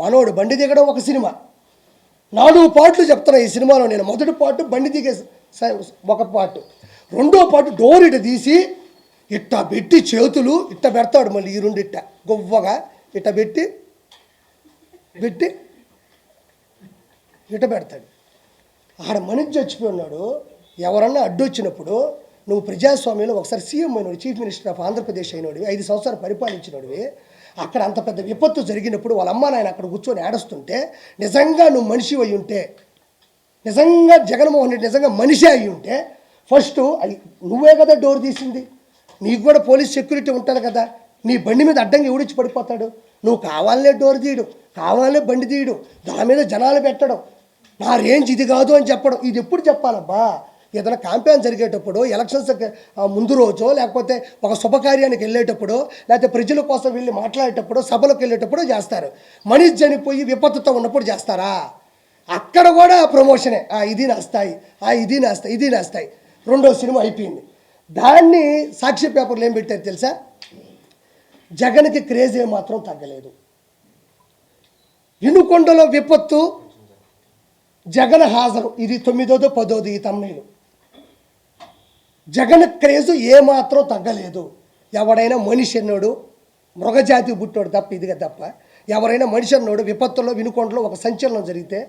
మనోడు బండి దిగడం ఒక సినిమా. 4 పార్ట్లు చెప్తున్నా ఈ సినిమాలో నేను. మొదటి పార్ట్ బండి దిగే ఒక పార్ట్, రెండో పార్ట్ డోర్ ఇట తీసి ఇట్ట పెట్టి చేతులు ఇట్ట పెడతాడు. మళ్ళీ ఈ 2 ఇట్ట గొవ్వగా ఇట్ట పెట్టి ఇట్ట పెడతాడు. ఆడ మనిషి చచ్చిపోయినాడు. ఎవరన్నా అడ్డొచ్చినప్పుడు నువ్వు ప్రజాస్వామ్యంలో ఒకసారి సీఎం అయినోడు, చీఫ్ మినిస్టర్ ఆఫ్ ఆంధ్రప్రదేశ్ అయినోడివి, 5 సంవత్సరాలు పరిపాలించినోడివి. అక్కడ అంత పెద్ద విపత్తు జరిగినప్పుడు వాళ్ళ అమ్మ నాయన అక్కడ కూర్చొని ఏడుస్తుంటే నిజంగా నువ్వు మనిషి అయి ఉంటే నిజంగా జగన్మోహన్ రెడ్డి నిజంగా మనిషి అయి ఉంటే ఫస్ట్ నువ్వే కదా డోర్ తీసింది, నీకు కూడా పోలీస్ సెక్యూరిటీ ఉంటుంది కదా, నీ బండి మీద అడ్డంగా ఎవడిచ్చి పడిపోతాడు? నువ్వు కావాలనే డోర్ తీయడు, కావాలనే బండి తీయడు, దాని మీద జనాలు పెట్టడం, నా రేంజ్ ఇది కాదు అని చెప్పడం. ఇది ఎప్పుడు చెప్పాలబ్బా? ఏదైనా క్యాంపెయిన్ జరిగేటప్పుడు, ఎలక్షన్స్ ముందు రోజో, లేకపోతే ఒక శుభకార్యానికి వెళ్ళేటప్పుడు, లేకపోతే ప్రజల కోసం వెళ్ళి మాట్లాడేటప్పుడు, సభలకు వెళ్ళేటప్పుడు చేస్తారు. మనిషి చనిపోయి విపత్తుతో ఉన్నప్పుడు చేస్తారా? అక్కడ కూడా ప్రమోషనే, ఇది నా స్థాయి, ఇది నా స్థాయి, ఇది నా స్థాయి. రెండో సినిమా అయిపోయింది. దాన్ని సాక్షి పేపర్లు ఏం పెట్టారు తెలుసా? జగన్కి క్రేజ్ ఏమాత్రం తగ్గలేదు, ఇనుకొండలో విపత్తు, జగన్ హాజరు, ఇది 9వ 10వ ఈ తమ్ముళ్ళు. జగన్ క్రేజు ఏమాత్రం తగ్గలేదు. ఎవడైనా మనిషి అన్నాడు, మృగజాతి పుట్టాడు తప్ప, ఇదిగా తప్ప ఎవరైనా మనిషి అన్నాడు విపత్తుల్లో వినుకొండలో ఒక సంచలనం జరిగితే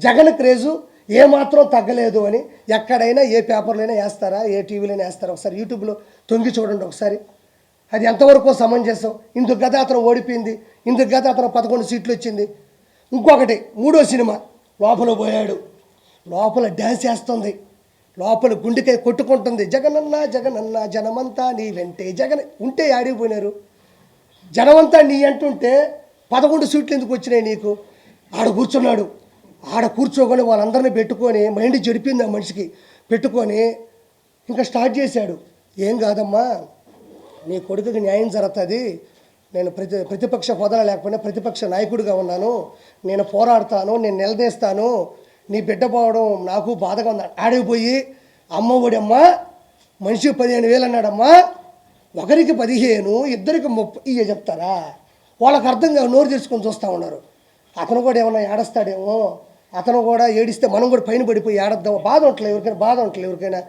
జగన్ క్రేజు ఏమాత్రం తగ్గలేదు అని ఎక్కడైనా ఏ పేపర్లైనా వేస్తారా, ఏ టీవీలైనా వేస్తారా? ఒకసారి యూట్యూబ్లో తొంగి చూడండి ఒకసారి. అది ఎంతవరకు సమంజసం? ఇందుకు గత అతను ఓడిపోయింది, ఇందుకు గత అతను 11 సీట్లు వచ్చింది. ఇంకొకటి 3వ సినిమా, లోపల పోయాడు, లోపల డ్యాన్స్ చేస్తుంది, లోపల గుండెకాయ కొట్టుకుంటుంది, జగనన్న జగనన్న జనమంతా నీ వెంటే. జగన్ ఉంటే ఆడిపోయినారు, జనమంతా నీ అంటుంటే 11 సీట్లు ఎందుకు వచ్చినాయి నీకు? ఆడ కూర్చున్నాడు, ఆడ కూర్చోకొని వాళ్ళందరినీ పెట్టుకొని, మైండ్ చెడిపింది ఆ మనిషికి, పెట్టుకొని ఇంకా స్టార్ట్ చేశాడు. ఏం కాదమ్మా, నీ కొడుకుకి న్యాయం జరుగుతుంది, నేను ప్రతిపక్ష హోదా లేకపోయినా ప్రతిపక్ష నాయకుడిగా ఉన్నాను, నేను పోరాడతాను, నేను నిలదీస్తాను, నీ బిడ్డ పోవడం నాకు బాధగా ఉంది. ఆడిపోయి అమ్మ ఒడమ్మా మనిషికి 15,000 అన్నాడమ్మా, ఒకరికి 15, ఇద్దరికి 30 చెప్తారా? వాళ్ళకి అర్థంగా నోరు తెరుచుకొని చూస్తూ ఉన్నారు. అతను కూడా ఏమన్నా ఏడుస్తాడేమో, అతను కూడా ఏడిస్తే మనం కూడా పైన పడిపోయి ఏడద్దాం. బాధ ఉండలేదు ఎవరికైనా, బాధ ఉండలేదు ఎవరికైనా.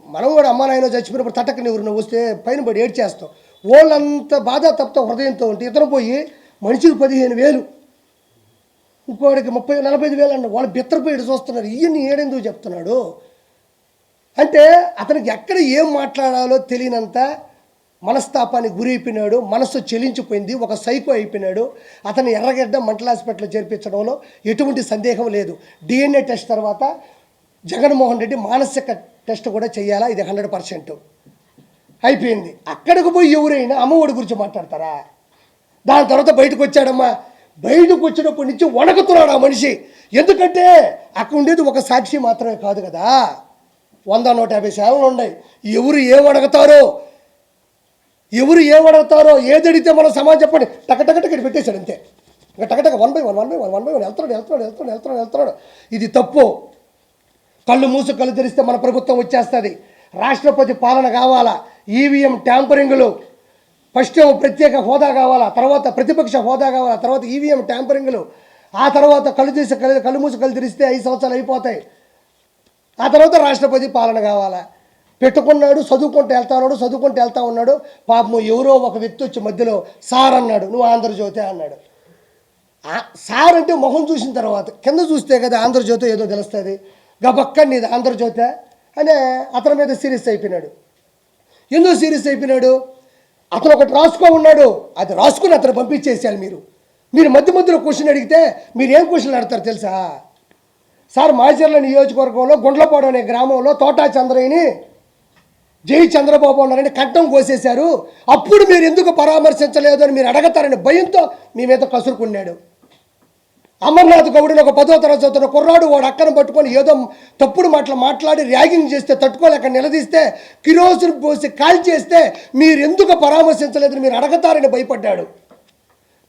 మనం కూడా అమ్మ నాయన చచ్చిపోయినప్పుడు తట్టకని ఎవరిని వస్తే పైన పడి ఏడ్చేస్తాం. వాళ్ళంతా బాధ తప్ప హృదయంతో ఉంటే ఇతను పోయి మనిషికి 15,000, ఇంకోటికి 30-45,000 అన్న. వాళ్ళు బిత్తరపోయి చూస్తున్నారు, ఈయన్ని ఏడెందుకు చెప్తున్నాడు అంటే అతనికి ఎక్కడ ఏం మాట్లాడాలో తెలియనంత మనస్తాపానికి గురి అయిపోయినాడు, మనస్సు చెలించిపోయింది, ఒక సైకో అయిపోయినాడు. అతను ఎర్రగడ్డ మెంటల్ హాస్పిటల్లో చేర్పించడంలో ఎటువంటి సందేహం లేదు. DNA టెస్ట్ తర్వాత జగన్మోహన్ రెడ్డి మానసిక టెస్ట్ కూడా చేయాలా, ఇది 100% అయిపోయింది. అక్కడికి పోయి ఎవరైనా అమ్మఒడి గురించి మాట్లాడతారా? దాని తర్వాత బయటకు వచ్చాడమ్మా, బయటకు వచ్చినప్పటి నుంచి వణకుతున్నాడు ఆ మనిషి. ఎందుకంటే అక్కడ ఉండేది ఒక సాక్షి మాత్రమే కాదు కదా, 100-150 ఛానళ్ళు ఉన్నాయి. ఎవరు ఏమడగతారో, ఏది అడిగితే మనం సమాజం చెప్పండి టకటకటకి పెట్టేశాడు అంతే. ఇంకా టకటక 1 by 1 వెళ్తున్నాడు. ఇది తప్పు. కళ్ళు మూసు కళ్ళు తెరిస్తే మన ప్రభుత్వం వచ్చేస్తుంది. రాష్ట్రపతి పాలన కావాలా, ఈవీఎం ట్యాంపరింగ్లు, ఫస్ట్ ప్రత్యేక హోదా కావాలా, తర్వాత ప్రతిపక్ష హోదా కావాలా, తర్వాత ఈవీఎం ట్యాంపరింగ్లు, ఆ తర్వాత కళ్ళు మూసి కళ్ళు తెరిస్తే 5 సంవత్సరాలు అయిపోతాయి. ఆ తర్వాత రాష్ట్రపతి పాలన కావాలా. పెట్టుకున్నాడు, చదువుకుంటూ వెళ్తా ఉన్నాడు. పాపం ఎవరో ఒక వ్యక్తి వచ్చి మధ్యలో సార్ అన్నాడు, నువ్వు ఆంధ్రజ్యోతి అన్నాడు. సార్ అంటే మొహం చూసిన తర్వాత కింద చూస్తే కదా ఆంధ్రజ్యోతి ఏదో తెలుస్తుంది. గబక్క నీది ఆంధ్రజ్యోతి అనే అతని మీద సీరియస్ అయిపోయినాడు. ఎందుకు సీరియస్ అయిపోయినాడు? అతను ఒకటి రాసుకో ఉన్నాడు, అది రాసుకుని అతను పంపించేసేయాలి. మీరు మధ్యలో క్వశ్చన్ అడిగితే మీరు ఏం క్వశ్చన్లు అడతారు తెలుసా? సార్ మాచర్ల నియోజకవర్గంలో గుండ్లపాడు అనే గ్రామంలో తోటా చంద్రయ్యని జై చంద్రబాబు ఉన్నారని కంఠం కోసేశారు, అప్పుడు మీరు ఎందుకు పరామర్శించలేదు అని మీరు అడగతారని భయంతో మీ మీద కసురుకున్నాడు. అమర్నాథ్ గౌడ్ని ఒక 10వ తరగతి చదువుతున్న కుర్రాడు వాడు అక్కను పట్టుకొని ఏదో తప్పుడు మాట్లాడి ర్యాగింగ్ చేస్తే తట్టుకోలేక నిలదీస్తే కిరోసిన్ పోసి కాల్ చేస్తే మీరు ఎందుకు పరామర్శించలేదని మీరు అడగతారని భయపడ్డాడు.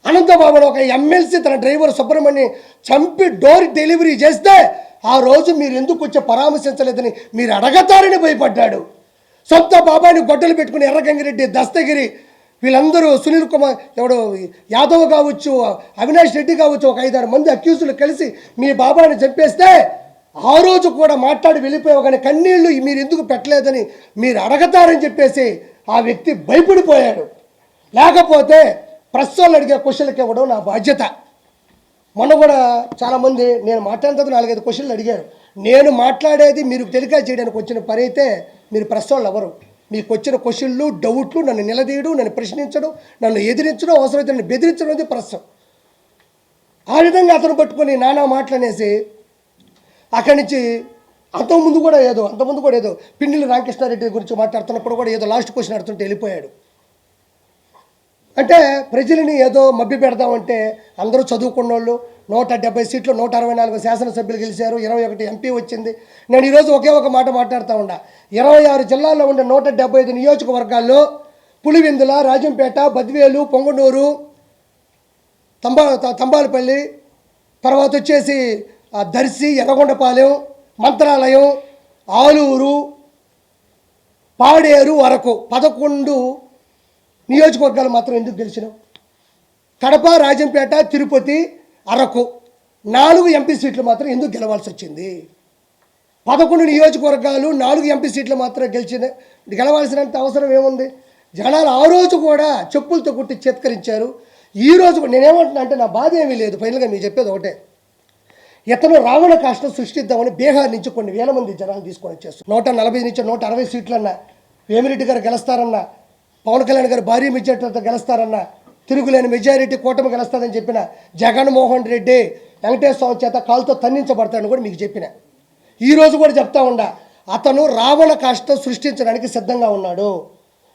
అనంతబాబుడు ఒక ఎమ్మెల్సీ తన డ్రైవర్ సుబ్రహ్మణ్యం చంపి డోర్ డెలివరీ చేస్తే ఆ రోజు మీరు ఎందుకు వచ్చి పరామర్శించలేదని మీరు అడగతారని భయపడ్డాడు. సొంత బాబాయిని గొడ్డలు పెట్టుకుని ఎర్రగంగిరెడ్డి, దస్తగిరి, వీళ్ళందరూ సునీల్ కుమార్, ఎవడు యాదవ్ కావచ్చు, అవినాష్ రెడ్డి కావచ్చు, ఒక 5-6 మంది అక్యూజులు కలిసి మీ బాబాయిని చంపేస్తే ఆ రోజు కూడా మాట్లాడి వెళ్ళిపోయావు, కానీ కన్నీళ్లు మీరు ఎందుకు పెట్టలేదని మీరు అడగతారని చెప్పేసి ఆ వ్యక్తి భయపడిపోయాడు. లేకపోతే ప్రెస్ వాళ్ళు అడిగే క్వశ్చన్లకి ఇవ్వడం నా బాధ్యత. మొన్న కూడా చాలామంది నేను మాట్లాడినందుకు 4-5 క్వశ్చన్లు అడిగారు. నేను మాట్లాడేది మీరు టెలికాస్ట్ చేయడానికి వచ్చిన పని అయితే మీరు ప్రెస్ వాళ్ళు ఎవరు? మీకు వచ్చిన క్వశ్చన్లు, డౌట్లు, నన్ను నిలదీయడం, నన్ను ప్రశ్నించడం, నన్ను ఎదిరించడం, అవసరమైతే నన్ను బెదిరించడం అనేది ప్రశ్న. ఆ విధంగా అతను పట్టుకొని నానా మాటలనేసి అక్కడి నుంచి అంతకుముందు కూడా ఏదో పిన్నెల్లి రామకృష్ణారెడ్డి గురించి మాట్లాడుతున్నప్పుడు కూడా ఏదో లాస్ట్ క్వశ్చన్ అడుగుతుంటే వెళ్ళిపోయాడు. అంటే ప్రజలని ఏదో మభ్య పెడదామంటే అందరూ చదువుకున్న వాళ్ళు 170 సీట్లు 164 శాసనసభ్యులు గెలిచారు, 21 ఎంపీ వచ్చింది. నేను ఈరోజు ఒకే ఒక మాట మాట్లాడుతూ ఉన్నా. 26 జిల్లాల్లో ఉండే 175 నియోజకవర్గాల్లో పులివెందుల, రాజంపేట, బద్వేలు, పొంగనూరు, తంబాలపల్లి, తర్వాత వచ్చేసి దర్శి, ఎర్రగొండపాలెం, మంత్రాలయం, ఆలూరు, పాడేరు వరకు 11 నియోజకవర్గాలు మాత్రం ఎందుకు గెలిచినావు? కడప, రాజంపేట, తిరుపతి, అరకు 4 ఎంపీ సీట్లు మాత్రం ఎందుకు గెలవాల్సి వచ్చింది? 11 నియోజకవర్గాలు 4 ఎంపీ సీట్లు మాత్రం గెలవాల్సినంత అవసరం ఏముంది? జనాలు ఆ రోజు కూడా చెప్పులతో కొట్టి చేత్కరించారు. ఈ రోజు నేనేమంటున్నా అంటే నా బాధ ఏమీ లేదు. ఫైనల్గా మీకు చెప్పేది ఒకటే, ఇతను రావణ కాష్టం సృష్టిద్దామని బీహార్ నుంచి కొన్ని వేల మంది జనాలు తీసుకొని వచ్చేస్తారు. 140 నుంచి 160 సీట్లన్నా వేమిరెడ్డి గారు గెలుస్తారన్నా, పవన్ కళ్యాణ్ గారు భారీ మెజారిటీతో గెలుస్తారన్నా, తిరుగులేని మెజారిటీ కూటమి గెలుస్తుందని చెప్పిన జగన్మోహన్ రెడ్డి వెంకటేశ్వర స్వామి చేత కాలుతో తన్నించబడతాడని కూడా మీకు చెప్పిన. ఈరోజు కూడా చెప్తా ఉండా, అతను రావణ కాష్టం సృష్టించడానికి సిద్ధంగా ఉన్నాడు.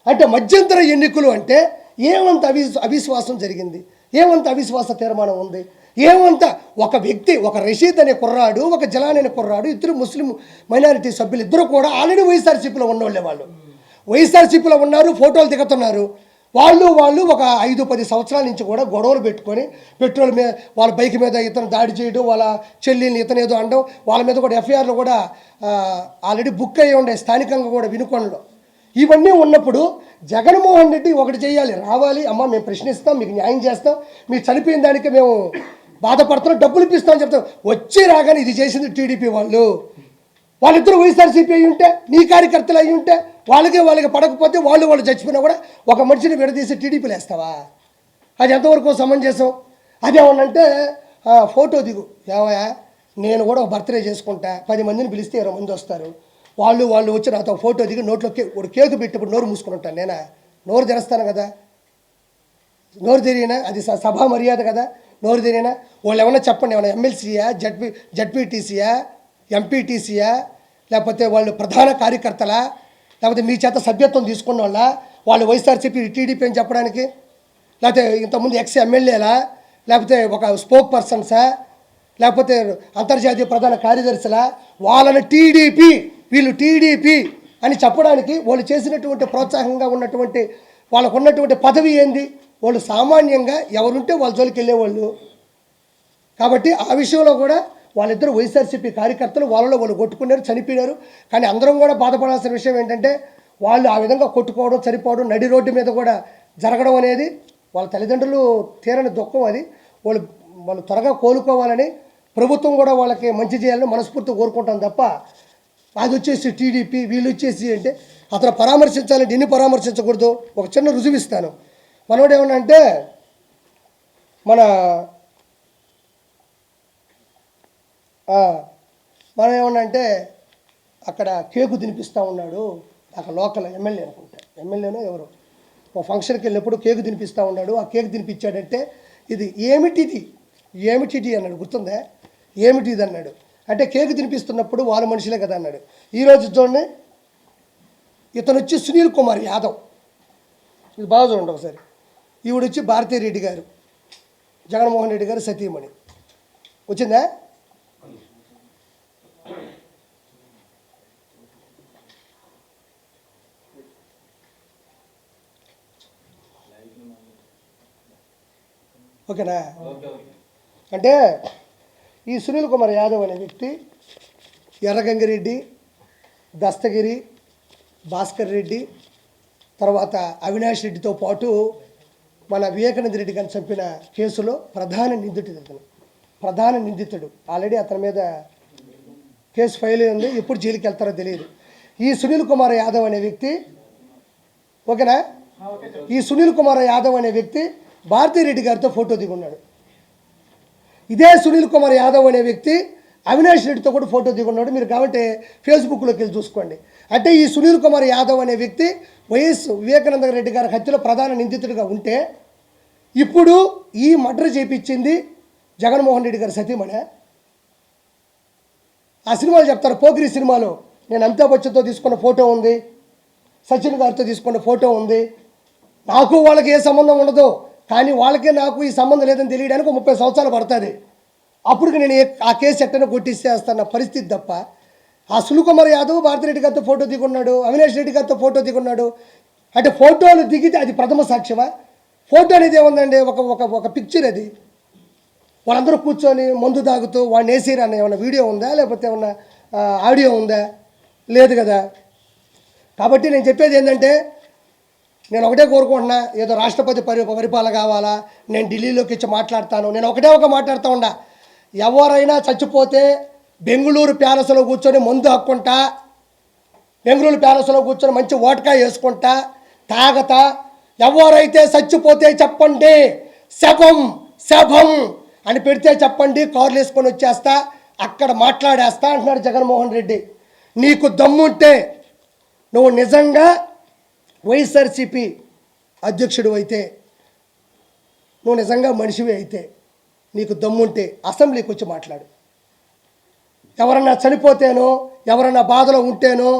అంటే మధ్యంతర ఎన్నికలు అంటే ఏమంత అవిశ్వాసం జరిగింది, ఏమంత అవిశ్వాస తీర్మానం ఉంది, ఏమంత ఒక వ్యక్తి, ఒక రషీద్ అనే కుర్రాడు, ఒక జలాన్ అనే కుర్రాడు, ఇద్దరు ముస్లిం మైనారిటీ సభ్యులు ఇద్దరు కూడా ఆల్రెడీ వైఎస్ఆర్సీపీలో ఉన్నోళ్ళే. వాళ్ళు వైఎస్ఆర్సీపీలో ఉన్నారు, ఫోటోలు దిగుతున్నారు. వాళ్ళు ఒక 5-10 సంవత్సరాల నుంచి కూడా గొడవలు పెట్టుకొని పెట్రోల్ మీద వాళ్ళ బైక్ మీద ఇతను దాడి చేయడం, వాళ్ళ చెల్లిని ఇతను ఏదో అనడం, వాళ్ళ మీద కూడా ఎఫ్ఐఆర్లు కూడా ఆల్రెడీ బుక్ అయ్యి ఉండే స్థానికంగా కూడా వినుకొండలో. ఇవన్నీ ఉన్నప్పుడు జగన్మోహన్ రెడ్డి ఒకటి చేయాలి, రావాలి, అమ్మ మేము ప్రశ్నిస్తాం, మీకు న్యాయం చేస్తాం, మీరు చనిపోయిన దానికి మేము బాధపడుతున్నాం, డబ్బులు ఇప్పిస్తామని చెప్తాం. వచ్చి రాగానే ఇది చేసింది టీడీపీ వాళ్ళిద్దరూ వైఎస్ఆర్సీపీ అయ్యి ఉంటే, నీ కార్యకర్తలు అయ్యి ఉంటే, వాళ్ళకి పడకపోతే వాళ్ళు చచ్చిపోయినా కూడా ఒక మనిషిని విడదీసి టీడీపీలు వేస్తావా? అది ఎంతవరకు సమంజసం? అదేమన్నంటే ఫోటో దిగు, ఏవయా నేను కూడా ఒక బర్త్డే చేసుకుంటా, 10 మందిని పిలిస్తే 20 మంది వస్తారు, వాళ్ళు వచ్చి నాతో ఫోటో దిగి నోట్లో ఒక కేకు పెట్టినప్పుడు నోరు మూసుకొని ఉంటాను. నేనా నోరు తెరుస్తాను కదా? నోరు తెరిగినా అది సభా మర్యాద కదా? నోరు తెరిగినా వాళ్ళు ఏమన్నా చెప్పండి, ఏమన్నా ఎమ్మెల్సీయా, జడ్పీటీసీయా, ఎంపీటీసీయా, లేకపోతే వాళ్ళు ప్రధాన కార్యకర్తలా, లేకపోతే మీ చేత సభ్యత్వం తీసుకున్న వాళ్ళు వైఎస్ఆర్సీపీ టీడీపీ అని చెప్పడానికి, లేకపోతే ఇంతకుముందు ఎమ్మెల్యేలా, లేకపోతే ఒక స్పోక్ పర్సన్సా, లేకపోతే అంతర్జాతీయ ప్రధాన కార్యదర్శులా, వాళ్ళని వీళ్ళు టీడీపీ అని చెప్పడానికి వాళ్ళు చేసినటువంటి ప్రోత్సాహంగా ఉన్నటువంటి వాళ్ళకు ఉన్నటువంటి పదవి ఏంది? వాళ్ళు సామాన్యంగా ఎవరుంటే వాళ్ళ జోలికి వెళ్ళేవాళ్ళు. కాబట్టి ఆ విషయంలో కూడా వాళ్ళిద్దరు వైఎస్ఆర్సీపీ కార్యకర్తలు వాళ్ళు కొట్టుకున్నారు, చనిపోయినారు. కానీ అందరం కూడా బాధపడాల్సిన విషయం ఏంటంటే వాళ్ళు ఆ విధంగా కొట్టుకోవడం, చనిపోవడం, నడి రోడ్డు మీద కూడా జరగడం అనేది వాళ్ళ తల్లిదండ్రులు తీరని దుఃఖం. అది వాళ్ళు త్వరగా కోలుకోవాలని ప్రభుత్వం కూడా వాళ్ళకి మంచి చేయాలని మనస్ఫూర్తిగా కోరుకుంటాం తప్ప అది వచ్చేసి టీడీపీ వీళ్ళు వచ్చేసి అంటే అతను పరామర్శించాలంటే ఎన్ని పరామర్శించకూడదు. ఒక చిన్న రుజువు ఇస్తాను. మనోడు ఏమన్నా అంటే మనం ఏమన్నా అంటే అక్కడ కేకు తినిపిస్తూ ఉన్నాడు, అక్కడ లోకల్ ఎమ్మెల్యే అనుకుంటా, ఎమ్మెల్యేనో ఎవరు ఒక ఫంక్షన్కి వెళ్ళినప్పుడు కేకు తినిపిస్తూ ఉన్నాడు. ఆ కేకు తినిపించాడంటే ఇది ఏమిటిది అన్నాడు, గుర్తుందా? ఏమిటిది అన్నాడు అంటే కేకు తినిపిస్తున్నప్పుడు వాళ్ళ మనుషులే కదా అన్నాడు. ఈరోజు చూడండి, ఇతను వచ్చి సునీల్ కుమార్ యాదవ్, ఇది బాగా చూడండి ఒకసారి. ఈవిడ వచ్చి భారతీరెడ్డి గారు, జగన్మోహన్ రెడ్డి గారు సతీమణి. వచ్చిందా? ఓకేనా? అంటే ఈ సునీల్ కుమార్ యాదవ్ అనే వ్యక్తి ఎర్రగంగిరెడ్డి, దస్తగిరి, భాస్కర్ రెడ్డి, తర్వాత అవినాష్ రెడ్డితో పాటు మన వివేకానంద రెడ్డి గారిని చంపిన కేసులో ప్రధాన నిందితుడు. ఆల్రెడీ అతని మీద కేసు ఫైల్ ఉంది, ఎప్పుడు జైలుకి వెళ్తారో తెలియదు. ఈ సునీల్ కుమార్ యాదవ్ అనే వ్యక్తి, ఓకేనా, ఈ సునీల్ కుమార్ యాదవ్ అనే వ్యక్తి భారతీరెడ్డి గారితో ఫోటో దిగున్నాడు. ఇదే సునీల్ కుమార్ యాదవ్ అనే వ్యక్తి అవినాష్ రెడ్డితో కూడా ఫోటో దిగున్నాడు. మీరు కాబట్టి ఫేస్బుక్లోకి వెళ్ళి చూసుకోండి. అంటే ఈ సునీల్ కుమార్ యాదవ్ అనే వ్యక్తి వైఎస్ వివేకానంద రెడ్డి గారి హత్యలో ప్రధాన నిందితుడిగా ఉంటే, ఇప్పుడు ఈ మర్డర్ చేపించింది జగన్మోహన్ రెడ్డి గారి సతీమణి. ఆ సినిమాలు చెప్తారు. పోకిరి సినిమాలో నేను అమితాబ్ బచ్చన్తో తీసుకున్న ఫోటో ఉంది, సచిన్ గారితో తీసుకున్న ఫోటో ఉంది. నాకు వాళ్ళకి ఏ సంబంధం ఉండదు, కానీ వాళ్ళకే నాకు ఈ సంబంధం లేదని తెలియడానికి 30 సంవత్సరాలు పడుతుంది. అప్పుడు నేను ఆ కేసు ఎట్టనే కొట్టిస్తేస్తాన్న పరిస్థితి తప్ప, ఆ సునీల్ యాదవ్ భారతిరెడ్డి గారితో ఫోటో దిగున్నాడు, అవినాష్ రెడ్డి గారితో ఫోటో దిగున్నాడు. అంటే ఫోటోలు దిగితే అది ప్రథమ సాక్ష్యమా? ఫోటో అనేది ఏముందండి, ఒక ఒక ఒక పిక్చర్ అది. వాళ్ళందరూ కూర్చొని మందు తాగుతూ వాడిని వేసిరన్న ఏమన్నా వీడియో ఉందా, లేకపోతే ఏమన్నా ఆడియో ఉందా? లేదు కదా. కాబట్టి నేను చెప్పేది ఏంటంటే, నేను ఒకటే కోరుకుంటున్నా, ఏదో రాష్ట్రపతి పరిపాలన కావాలా, నేను ఢిల్లీలోకి వచ్చి మాట్లాడతాను, నేను ఒకటే మాట్లాడుతూ ఉన్నా. ఎవరైనా చచ్చిపోతే బెంగళూరు ప్యాలెస్లో కూర్చొని మందు హక్కుంటా, బెంగళూరు ప్యాలెస్లో కూర్చొని మంచి ఓటకా వేసుకుంటా తాగతా, ఎవరైతే చచ్చిపోతే చెప్పండి, శవం శవం అని పెడితే చెప్పండి, కార్లు వేసుకొని వచ్చేస్తా, అక్కడ మాట్లాడేస్తా అంటున్నాడు జగన్మోహన్ రెడ్డి. నీకు దమ్ముంటే, నువ్వు నిజంగా వైఎస్ఆర్సీపీ అధ్యక్షుడు అయితే, నువ్వు నిజంగా మనిషివి అయితే, నీకు దమ్ముంటే అసెంబ్లీకి వచ్చి మాట్లాడు. ఎవరన్నా చనిపోతేనో, ఎవరన్నా బాధలో ఉంటేనో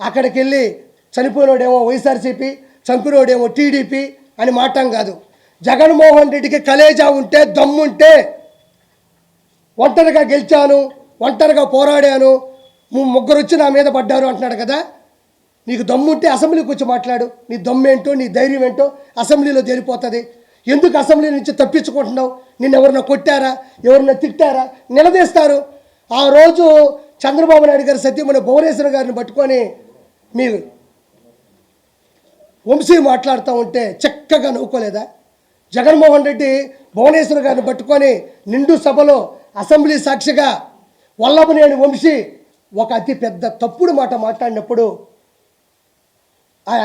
అక్కడికి వెళ్ళి చనిపోయినోడేమో వైఎస్ఆర్సీపీ, చంపినోడేమో టీడీపీ అని మాటం కాదు. జగన్మోహన్ రెడ్డికి కలేజా ఉంటే, దమ్ముంటే, ఒంటరిగా గెలిచాను, ఒంటరిగా పోరాడాను, ముగ్గురు వచ్చి నా మీద పడ్డారు అంటున్నాడు కదా. నీకు దమ్ముంటే అసెంబ్లీకి వచ్చి మాట్లాడు. నీ దమ్మేంటో, నీ ధైర్యం ఏంటో అసెంబ్లీలో తేలిపోతుంది. ఎందుకు అసెంబ్లీ నుంచి తప్పించుకుంటున్నావు? నిన్ను ఎవరన్నా కొట్టారా, ఎవరన్నా తిట్టారా? నిలదీస్తారు. ఆ రోజు చంద్రబాబు నాయుడు గారు సత్యమణి భువనేశ్వర్ గారిని పట్టుకొని మీ వంశీ మాట్లాడుతూ ఉంటే చక్కగా నవ్వుకోలేదా? జగన్మోహన్ రెడ్డి భువనేశ్వర్ గారిని పట్టుకొని నిండు సభలో అసెంబ్లీ సాక్షిగా వల్లభనేని వంశీ ఒక అతి పెద్ద తప్పుడు మాట మాట్లాడినప్పుడు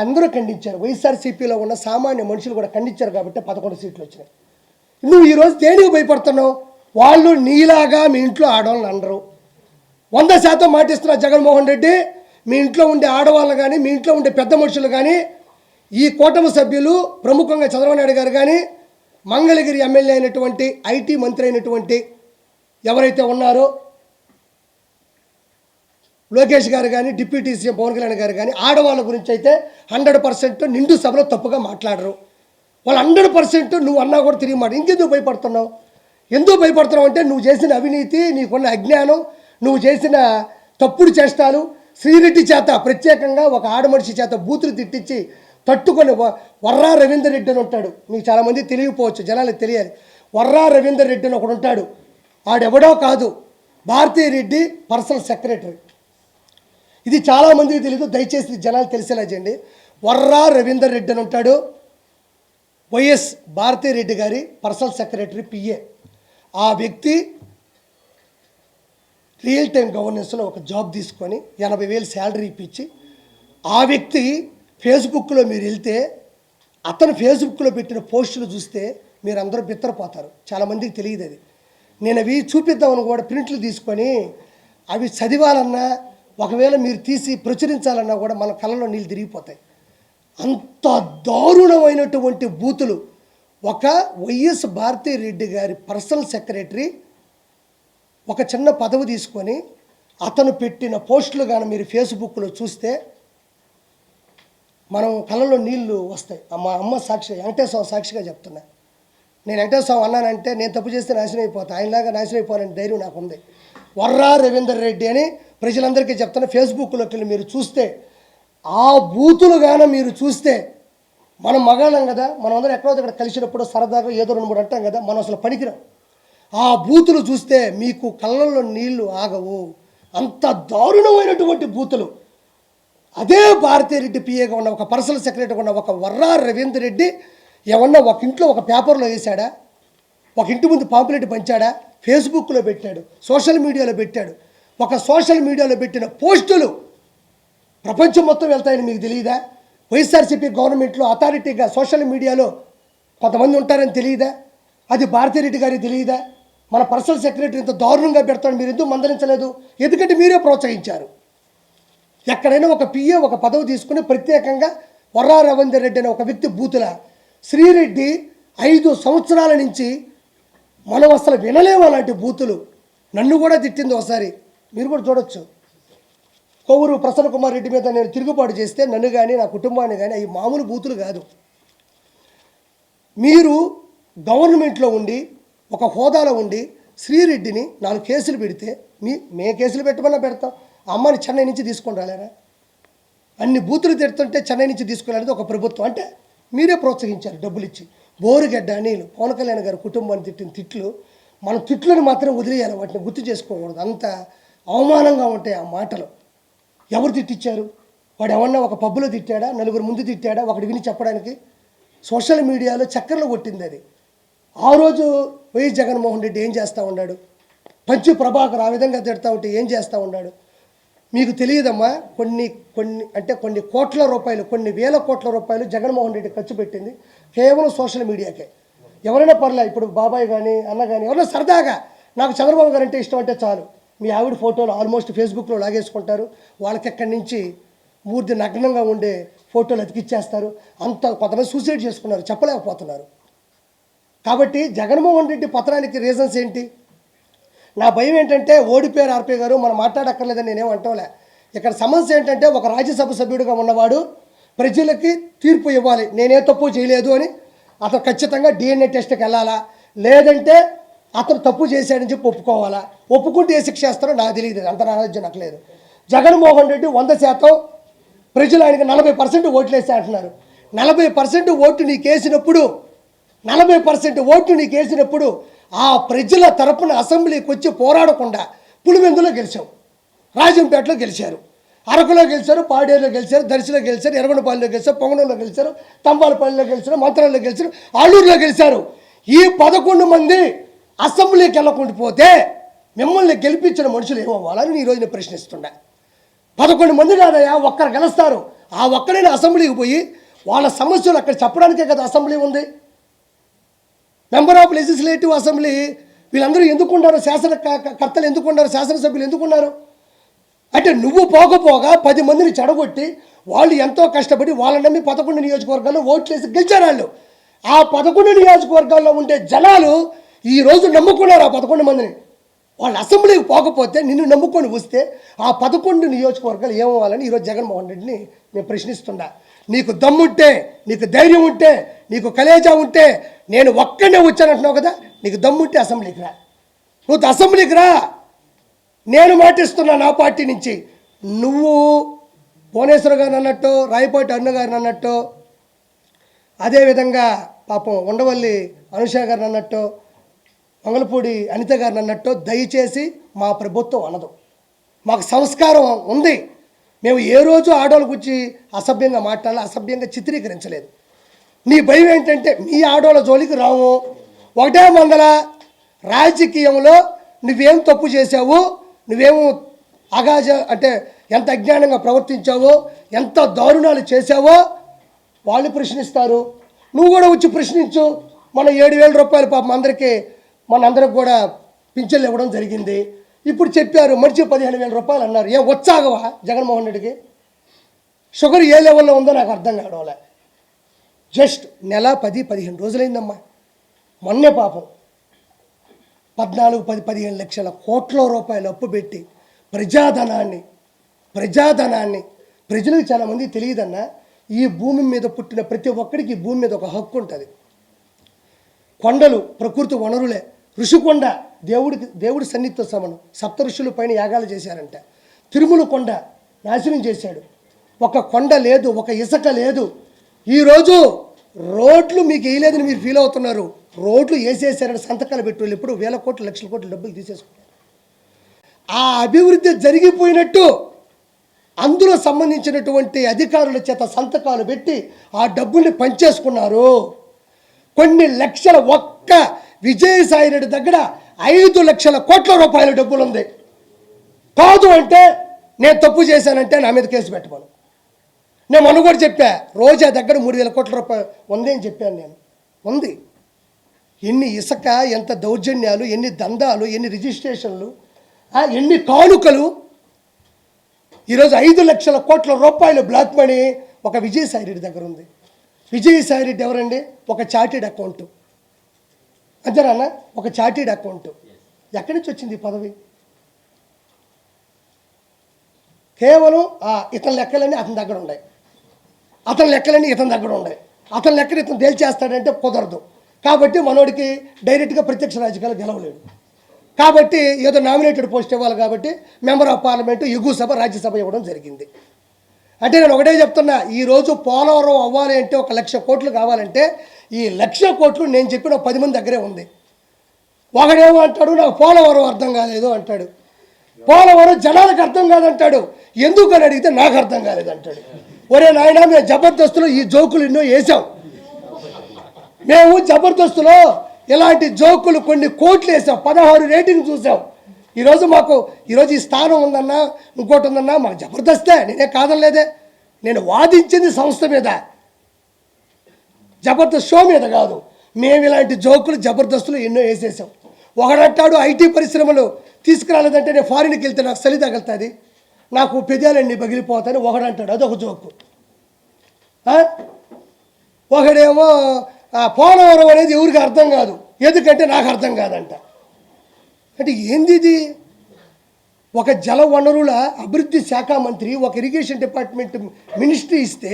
అందరూ ఖండించారు. వైఎస్ఆర్సీపీలో ఉన్న సామాన్య మనుషులు కూడా ఖండించారు. కాబట్టి 11 సీట్లు వచ్చినాయి. నువ్వు ఈరోజు దేనికి భయపడుతున్నావు? వాళ్ళు నీలాగా మీ ఇంట్లో ఆడవాళ్ళని అనరు. 100% మాటిస్తున్నా జగన్మోహన్ రెడ్డి, మీ ఇంట్లో ఉండే ఆడవాళ్ళు కానీ, మీ ఇంట్లో ఉండే పెద్ద మనుషులు కానీ, ఈ కూటమి సభ్యులు ప్రముఖంగా చంద్రబాబు నాయుడు గారు కానీ, మంగళగిరి ఎమ్మెల్యే అయినటువంటి ఐటీ మంత్రి అయినటువంటి ఎవరైతే ఉన్నారో లోకేష్ గారు కానీ, డిప్యూటీ సీఎం పవన్ కళ్యాణ్ గారు కానీ, ఆడవాళ్ళ గురించి అయితే 100% నిండు సభలో తప్పుగా మాట్లాడరు. వాళ్ళు 100% నువ్వు అన్నా కూడా తిరిగి మాట. ఇంకెందుకు భయపడుతున్నావు? ఎందుకు భయపడుతున్నావు అంటే, నువ్వు చేసిన అవినీతి, నీకున్న అజ్ఞానం, నువ్వు చేసిన తప్పుడు చేష్టాలు, శ్రీరెడ్డి చేత ప్రత్యేకంగా ఒక ఆడమనిషి చేత బూతులు తిట్టించి తట్టుకొని వర్రా రవీందర్ రెడ్డి అని ఉంటాడు. మీకు చాలామంది తెలియకపోవచ్చు, జనాలకు తెలియాలి. వర్రా రవీందర్ రెడ్డి అని ఒకడు ఉంటాడు. ఆడెవడో కాదు, భారతీ రెడ్డి పర్సనల్ సెక్రటరీ. ఇది చాలామందికి తెలియదు, దయచేసి జనాలు తెలిసేలా చేయండి. వర్రా రవీందర్ రెడ్డి అని ఉంటాడు, వైఎస్ భారతీ రెడ్డి గారి పర్సనల్ సెక్రటరీ, పిఏ. ఆ వ్యక్తి రియల్ టైం గవర్నెన్స్లో ఒక జాబ్ తీసుకొని 80,000 శాలరీ ఇప్పించి, ఆ వ్యక్తి ఫేస్బుక్లో మీరు వెళ్తే, అతను ఫేస్బుక్లో పెట్టిన పోస్టులు చూస్తే మీరు అందరూ బిత్తరపోతారు. చాలామందికి తెలియదు అది. నేను అవి చూపిద్దామని కూడా ప్రింట్లు తీసుకొని అవి చదివాలన్నా, ఒకవేళ మీరు తీసి ప్రచురించాలన్నా కూడా మన కళ్ళలో నీళ్ళు తిరిగిపోతాయి. అంత దారుణమైనటువంటి బూతులు. ఒక వైఎస్ భారతీ రెడ్డి గారి పర్సనల్ సెక్రటరీ ఒక చిన్న పదవి తీసుకొని అతను పెట్టిన పోస్టులు కానీ మీరు ఫేస్బుక్లో చూస్తే మనం కళ్ళలో నీళ్లు వస్తాయి. మా అమ్మ సాక్షి, వెంకటేశ్వర సాక్షిగా చెప్తున్నా. నేను వెంకటేశ్వర అన్నానంటే నేను తప్పు చేస్తే నాశనం అయిపోతాను, ఆయనలాగా నాశనం అయిపోవాలని ధైర్యం నాకు ఉంది. వర్రా రవీందర్ రెడ్డి అని ప్రజలందరికీ చెప్తున్నా. ఫేస్బుక్లోకి వెళ్ళి మీరు చూస్తే, ఆ బూతులు కానీ మీరు చూస్తే, మనం మగాళ్ళం కదా, మనం అందరం ఎక్కడో దగ్గర కలిసినప్పుడు సరదాగా ఏదో 2-3 అంటాం కదా, మనం అసలు పనికిరాం. ఆ బూతులు చూస్తే మీకు కళ్ళల్లో నీళ్లు ఆగవు. అంత దారుణమైనటువంటి బూతులు. అదే భారతీరెడ్డి పిఏగా ఉన్న ఒక పర్సనల్ సెక్రటరీగా ఉన్న ఒక వర్రా రవీందర్ రెడ్డి ఏమన్నా ఒక ఇంట్లో ఒక పేపర్లో వేశాడా? ఒక ఇంటి ముందు పాంప్లెట్ పంచాడా? ఫేస్బుక్లో పెట్టాడు, సోషల్ మీడియాలో పెట్టాడు. ఒక సోషల్ మీడియాలో పెట్టిన పోస్టులు ప్రపంచం మొత్తం వెళ్తాయని మీకు తెలియదా? వైఎస్ఆర్సీపీ గవర్నమెంట్లో అథారిటీగా సోషల్ మీడియాలో కొంతమంది ఉంటారని తెలియదా? అది భారతీరెడ్డి గారికి తెలియదా? మన పర్సనల్ సెక్రటరీ ఇంత దారుణంగా పెడతాడు, మీరు ఎందుకు మందలించలేదు? ఎందుకంటే మీరే ప్రోత్సహించారు. ఎక్కడైనా ఒక పిఏ ఒక పదవి తీసుకుని ప్రత్యేకంగా వర్రా రవీందర్ రెడ్డి అనే ఒక వ్యక్తి బూతుల శ్రీరెడ్డి 5 సంవత్సరాల నుంచి మనం అసలు వినలేము అలాంటి బూతులు. నన్ను కూడా తిట్టింది ఒకసారి. మీరు కూడా చూడొచ్చు. కొవ్వూరు ప్రసన్న కుమార్ రెడ్డి మీద నేను తిరుగుబాటు చేస్తే నన్ను కానీ నా కుటుంబాన్ని కానీ అవి మామూలు బూతులు కాదు. మీరు గవర్నమెంట్లో ఉండి ఒక హోదాలో ఉండి శ్రీరెడ్డిని 4 కేసులు పెడితే మే కేసులు పెట్టమన్నా పెడతాం. అమ్మని చెన్నై నుంచి తీసుకొని రాలేరా? అన్ని బూతులు తిడుతుంటే చెన్నై నుంచి తీసుకురాలేదు ఒక ప్రభుత్వం. అంటే మీరే ప్రోత్సహించారు డబ్బులు ఇచ్చి. బోరుగడ్డ అనిలు పవన్ కళ్యాణ్ గారి కుటుంబాన్ని తిట్టిన తిట్లు, మనం తిట్లను మాత్రం వదిలేయాలి, వాటిని గుర్తు చేసుకోకూడదు. అంత అవమానంగా ఉంటాయి ఆ మాటలు. ఎవరు తిట్టించారు? వాడు ఎవరన్నా ఒక పబ్బులో తిట్టాడా, నలుగురు ముందు తిట్టాడా, ఒకటి విని చెప్పడానికి? సోషల్ మీడియాలో చక్కర్లు కొట్టింది అది. ఆ రోజు వైఎస్ జగన్మోహన్ రెడ్డి ఏం చేస్తూ ఉన్నాడు? పంచు ప్రభాకర్ ఆ విధంగా తిడతా ఉంటే ఏం చేస్తూ ఉన్నాడు? మీకు తెలియదమ్మా, కొన్ని కోట్ల రూపాయలు, కొన్ని వేల కోట్ల రూపాయలు జగన్మోహన్ రెడ్డి ఖర్చు పెట్టింది కేవలం సోషల్ మీడియాకే. ఎవరైనా పర్లే, ఇప్పుడు బాబాయ్ కానీ అన్న కానీ ఎవరైనా సరదాగా నాకు చంద్రబాబు గారు అంటే ఇష్టం అంటే చాలు, మీ ఆవిడ ఫోటోలు ఆల్మోస్ట్ ఫేస్బుక్లో లాగేసుకుంటారు. వాళ్ళకి ఎక్కడి నుంచి మూర్తి నగ్నంగా ఉండే ఫోటోలు అతికిచ్చేస్తారు. అంత కొంతమంది సూసైడ్ చేసుకున్నారు, చెప్పలేకపోతున్నారు. కాబట్టి జగన్మోహన్ రెడ్డి పత్రానికి రీజన్స్ ఏంటి? నా భయం ఏంటంటే ఓడిపోయారు ఆర్పీ గారు, మనం మాట్లాడక్కర్లేదని నేనేం అంటోలే. ఇక్కడ సమస్య ఏంటంటే ఒక రాజ్యసభ సభ్యుడిగా ఉన్నవాడు ప్రజలకి తీర్పు ఇవ్వాలి, నేనే తప్పు చేయలేదు అని. అతను ఖచ్చితంగా DNA టెస్ట్కి వెళ్ళాలా, లేదంటే అతను తప్పు చేశాడని చెప్పి ఒప్పుకోవాలా. ఒప్పుకుంటే ఏ శిక్ష వేస్తారో నాకు తెలియదు, అంత నాలెడ్జ్ నాకు లేదు. జగన్మోహన్ రెడ్డి 100% ప్రజలు ఆయనకి 40% ఓట్లు వేసా అంటున్నారు. 40% ఓటు నీకేసినప్పుడు 40% ఓట్లు నీకేసినప్పుడు ఆ ప్రజల తరపున అసెంబ్లీకి వచ్చి పోరాడకుండా పులివెందులో గెలిచాం, రాజంపేటలో గెలిచారు, అరకులో గెలిచారు, పాడేరులో గెలిచారు, దర్శిలో గెలిచారు, ఎర్రగొండపాలెంలో గెలిచారు, పొంగనూరులో గెలిచారు, తంబాలపల్లిలో గెలిచారు, మంత్రాల్లో గెలిచారు, ఆలూరులో గెలిచారు. ఈ 11 మంది అసెంబ్లీకి వెళ్ళకుండా పోతే మిమ్మల్ని గెలిపించిన మనుషులు ఏమవ్వాలని ఈరోజు నేను ప్రశ్నిస్తున్నా. 11 మంది కాదయా, ఒక్కరు గెలుస్తారు. ఆ ఒక్కరైనా అసెంబ్లీకి పోయి వాళ్ళ సమస్యలు అక్కడ చెప్పడానికే కదా అసెంబ్లీ ఉంది. మెంబర్ ఆఫ్ లెజిస్లేటివ్ అసెంబ్లీ వీళ్ళందరూ ఎందుకున్నారు? శాసనకర్తలు ఎందుకున్నారు? శాసనసభ్యులు ఎందుకున్నారు? అంటే నువ్వు పోకపోగా 10 మందిని చెడగొట్టి వాళ్ళు ఎంతో కష్టపడి వాళ్ళని నమ్మి 11 నియోజకవర్గాల్లో ఓట్లేసి గెలిచారు వాళ్ళు. ఆ 11 నియోజకవర్గాల్లో ఉండే జనాలు ఈరోజు నమ్ముకున్నారు ఆ 11 మందిని. వాళ్ళు అసెంబ్లీకి పోకపోతే నిన్ను నమ్ముకొని వస్తే ఆ 11 నియోజకవర్గాలు ఏమవ్వాలని ఈరోజు జగన్మోహన్ రెడ్డిని నేను ప్రశ్నిస్తున్నా. నీకు దమ్ముంటే, నీకు ధైర్యం ఉంటే, నీకు కలేజా ఉంటే, నేను ఒక్కడే వచ్చానంటున్నావు కదా, నీకు దమ్ముంటే అసెంబ్లీకి రా. నువ్వు అసెంబ్లీకి రా, నేను మాటిస్తున్నా నా పార్టీ నుంచి. నువ్వు భువనేశ్వర్ గారిని అన్నట్టు, రాయపాటి అన్న గారిని అన్నట్టు, అదేవిధంగా పాపం ఉండవల్లి అనుష గారిని అన్నట్టు, మంగళపూడి అనిత గారిని అన్నట్టు దయచేసి మా ప్రభుత్వం అనదు. మాకు సంస్కారం ఉంది. మేము ఏ రోజు ఆడవాళ్ళ గురించి అసభ్యంగా మాట్లాడాలి, అసభ్యంగా చిత్రీకరించలేదు. నీ భయం ఏంటంటే మీ ఆడవాళ్ళ జోలికి రావు. ఒకటే మందల రాజకీయంలో నువ్వేం తప్పు చేసావు, నువ్వేమో అంటే ఎంత అజ్ఞానంగా ప్రవర్తించావో, ఎంత దారుణాలు చేసావో వాళ్ళు ప్రశ్నిస్తారు. నువ్వు కూడా వచ్చి ప్రశ్నించు. మన 7,000 రూపాయలు పాపం మనందరికి కూడా పింఛన్లు ఇవ్వడం జరిగింది. ఇప్పుడు చెప్పారు మనిషి 15,000 రూపాయలు అన్నారు. ఏం వచ్చాగవా జగన్మోహన్ రెడ్డికి? షుగర్ ఏ లెవెల్లో ఉందో నాకు అర్థం కావడంలే. జస్ట్ నెల 10-15 రోజులైందమ్మా. మొన్నే పాపం 14-15 లక్షల కోట్ల రూపాయలు అప్పు పెట్టి ప్రజాధనాన్ని ప్రజలకు చాలామంది తెలియదన్నా, ఈ భూమి మీద పుట్టిన ప్రతి ఒక్కడికి ఈ భూమి మీద ఒక హక్కు ఉంటుంది. కొండలు ప్రకృతి వనరులే. ఋషికొండ దేవుడి సన్నిధితో సమానం. 7 ఋషుల పైన యాగాలు చేశారంట. తిరుమల కొండ నాశనం చేశాడు. ఒక కొండ లేదు, ఒక ఇసుక లేదు. ఈరోజు రోడ్లు మీకు వేయలేదని మీరు ఫీల్ అవుతున్నారు. రోడ్లు వేసేసారని సంతకాలు పెట్టి ఎప్పుడు వేల కోట్లు లక్షల కోట్లు డబ్బులు తీసేసుకున్నారు. ఆ అభివృద్ధి జరిగిపోయినట్టు అందులో సంబంధించినటువంటి అధికారుల చేత సంతకాలు పెట్టి ఆ డబ్బుల్ని పంచేసుకున్నారు. కొన్ని లక్షల, ఒక్క విజయసాయి రెడ్డి దగ్గర 5 లక్షల కోట్ల రూపాయల డబ్బులు ఉంది. కాదు అంటే నేను తప్పు చేశానంటే నా మీద కేసు పెట్టమను. నేను మొన్న కూడా చెప్పా, రోజా దగ్గర 3,000 కోట్ల రూపాయలు ఉంది అని చెప్పాను. నేను ఉంది. ఎన్ని ఇసుక, ఎంత దౌర్జన్యాలు, ఎన్ని దందాలు, ఎన్ని రిజిస్ట్రేషన్లు, ఎన్ని కానుకలు. ఈరోజు 5 లక్షల కోట్ల రూపాయలు బ్లాక్ మనీ ఒక విజయసాయి రెడ్డి దగ్గర ఉంది. విజయసాయి రెడ్డి ఎవరండి? ఒక చార్టెడ్ అకౌంట్. అంతేనా? ఒక చార్టెడ్ అకౌంట్. ఎక్కడి నుంచి వచ్చింది ఈ పదవి? కేవలం ఇతని లెక్కలన్నీ అతని దగ్గర ఉన్నాయి, అతని లెక్కలన్నీ ఇతని దగ్గర ఉన్నాయి, అతని లెక్కలు ఇతను తేల్చేస్తాడంటే కుదరదు. కాబట్టి మనోడికి డైరెక్ట్గా ప్రత్యక్ష రాజకీయాలు గెలవలేడు. కాబట్టి ఏదో నామినేటెడ్ పోస్ట్ ఇవ్వాలి కాబట్టి మెంబర్ ఆఫ్ పార్లమెంటు, ఎగువ సభ, రాజ్యసభ ఇవ్వడం జరిగింది. అంటే నేను ఒకటే చెప్తున్నా, ఈరోజు పోలవరం అవ్వాలి అంటే 1,00,000 కోట్లు కావాలంటే ఈ 1,00,000 కోట్లు నేను చెప్పిన 10 మంది దగ్గరే ఉంది. ఒకడేమో అంటాడు నాకు పోలవరం అర్థం కాలేదు అంటాడు, పోలవరం జనాలకు అర్థం కాదంటాడు, ఎందుకు అని అడిగితే నాకు అర్థం కాలేదంటాడు. ఒరే నాయన, మేము జబర్దస్తులో ఈ జోకులు ఎన్నో వేసాం, మేము జబర్దస్తులో ఇలాంటి జోకులు కొన్ని కోట్లు వేసాం, 16 రేటింగ్ చూసాం. ఈరోజు ఈ స్థానం ఉందన్నా ఇంకోటి ఉందన్నా మాకు జబర్దస్తే, నేనే కాదనలేదే. నేను వాదించింది సంస్థ మీద, జబర్దస్త్ షో మీద కాదు. మేము ఇలాంటి జోకులు జబర్దస్తులు ఎన్నో వేసేసాం. ఒకడంటాడు ఐటీ పరిశ్రమలు తీసుకురాలేదంటే నేను ఫారిన్కి వెళ్తే నాకు చలి తగులుతుంది, నాకు పెదాలన్నీ పగిలిపోతాయని ఒకడంటాడు, అదొక జోకు. ఒకడేమో పోలవరం అనేది ఎవరికి అర్థం కాదు, ఎందుకంటే నాకు అర్థం కాదంట. అంటే ఏంది ఇది? ఒక జల వనరుల అభివృద్ధి శాఖ మంత్రి, ఒక ఇరిగేషన్ డిపార్ట్మెంట్ మినిస్ట్రీ ఇస్తే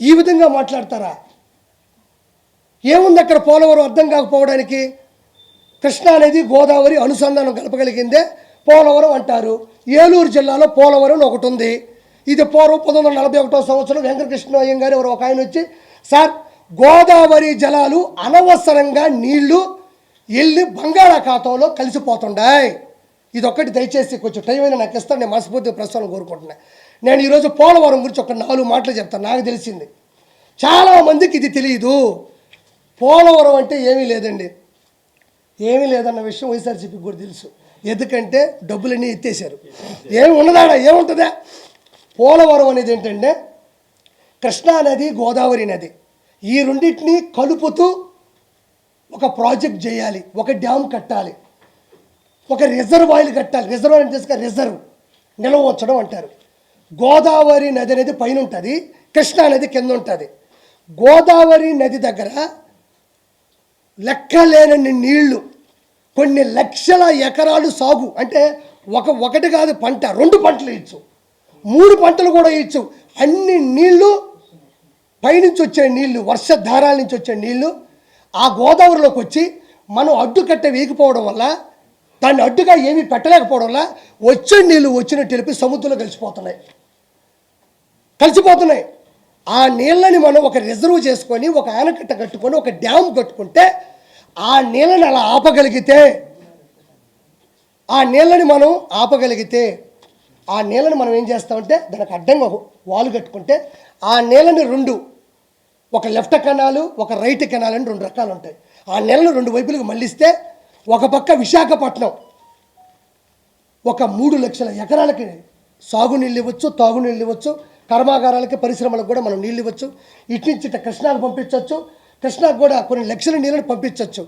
ఈ విధంగా మాట్లాడతారా? ఏముంది అక్కడ పోలవరం అర్థం కాకపోవడానికి? కృష్ణా నది గోదావరి అనుసంధానం కలపగలిగిందే పోలవరం అంటారు. ఏలూరు జిల్లాలో పోలవరం ఒకటి ఉంది. ఇది పూర్వం 1941వ సంవత్సరం వెంకటకృష్ణ అయ్యంగారు ఎవరు ఒక ఆయన వచ్చి, సార్ గోదావరి జలాలు అనవసరంగా నీళ్లు వెళ్ళి బంగాళాఖాతంలో కలిసిపోతుండాయి, ఇదొక్కటి దయచేసి కొంచెం టైం అయినా నాకు ఇస్తాను, నేను మనస్ఫూర్తిగా ప్రస్తుతం కోరుకుంటున్నాను. నేను ఈరోజు పోలవరం గురించి ఒక 4 మాటలు చెప్తాను. నాకు తెలిసింది, చాలామందికి ఇది తెలియదు. పోలవరం అంటే ఏమీ లేదండి, ఏమీ లేదన్న విషయం వైఎస్ఆర్సీపీకి కూడా తెలుసు, ఎందుకంటే డబ్బులన్నీ ఎత్తేసారు. ఏమి ఉన్నదాడా, ఏముంటుందా? పోలవరం అనేది ఏంటంటే కృష్ణా నది, గోదావరి నది, ఈ రెండింటినీ కలుపుతూ ఒక ప్రాజెక్ట్ చేయాలి, ఒక డ్యామ్ కట్టాలి, ఒక రిజర్వాయర్లు కట్టాలి. రిజర్వాయర్ తీసుకొని రిజర్వ్ నిల్వ ఉంచడం అంటారు. గోదావరి నది అనేది పైన ఉంటుంది, కృష్ణా నది కింద ఉంటుంది. గోదావరి నది దగ్గర లెక్కలేనన్ని నీళ్లు, కొన్ని లక్షల ఎకరాలు సాగు, అంటే ఒకటి కాదు పంట, 2 పంటలు ఇచ్చు, 3 పంటలు కూడా ఇచ్చు. అన్ని నీళ్లు పైనుంచి వచ్చే నీళ్లు, వర్షధారాల నుంచి వచ్చే నీళ్లు ఆ గోదావరిలోకి వచ్చి మనం అడ్డుకట్ట వేయకపోవడం వల్ల, దాన్ని అడ్డుగా ఏమీ పెట్టలేకపోవడం వల్ల వచ్చే నీళ్లు వచ్చినట్టు తెలిపి సముద్రంలో కలిసిపోతున్నాయి. ఆ నీళ్ళని మనం ఒక రిజర్వ్ చేసుకొని, ఒక ఆనకట్ట కట్టుకొని, ఒక డ్యామ్ కట్టుకుంటే ఆ నీళ్ళని అలా ఆపగలిగితే, ఆ నీళ్ళని మనం ఏం చేస్తామంటే దానికి అడ్డంగా వాలు కట్టుకుంటే ఆ నీళ్ళని 2, ఒక లెఫ్ట్ కెనాలు, ఒక రైట్ కెనాల్ అని 2 రకాలు ఉంటాయి. ఆ నీళ్ళను 2 వైపులకు మళ్ళిస్తే ఒక పక్క విశాఖపట్నం ఒక 3 లక్షల ఎకరాలకి సాగునీళ్ళు ఇవ్వచ్చు, తాగునీళ్ళు ఇవ్వచ్చు, కర్మాగారాలకి, పరిశ్రమలకు కూడా మనం నీళ్ళు ఇవ్వచ్చు. ఇటు నుంచి కృష్ణాకు పంపించవచ్చు, కృష్ణాకు కూడా కొన్ని లక్షల నీళ్ళని పంపించవచ్చు.